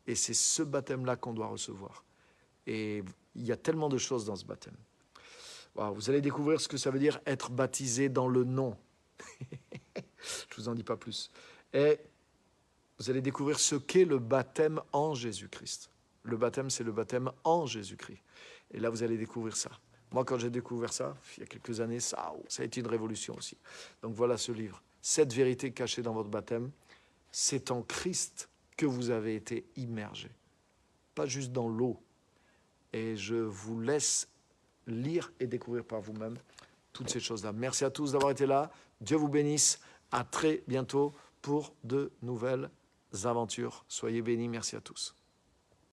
Et c'est ce baptême-là qu'on doit recevoir. Et il y a tellement de choses dans ce baptême. Wow, vous allez découvrir ce que ça veut dire être baptisé dans le nom. Je ne vous en dis pas plus. Et vous allez découvrir ce qu'est le baptême en Jésus-Christ. Le baptême, c'est le baptême en Jésus-Christ. Et là, vous allez découvrir ça. Moi, quand j'ai découvert ça, il y a quelques années, ça a été une révolution aussi. Donc voilà ce livre. Cette vérité cachée dans votre baptême, c'est en Christ que vous avez été immergé. Pas juste dans l'eau. Et je vous laisse lire et découvrir par vous-même toutes ces choses-là. Merci à tous d'avoir été là. Dieu vous bénisse. À très bientôt pour de nouvelles aventures. Soyez bénis. Merci à tous.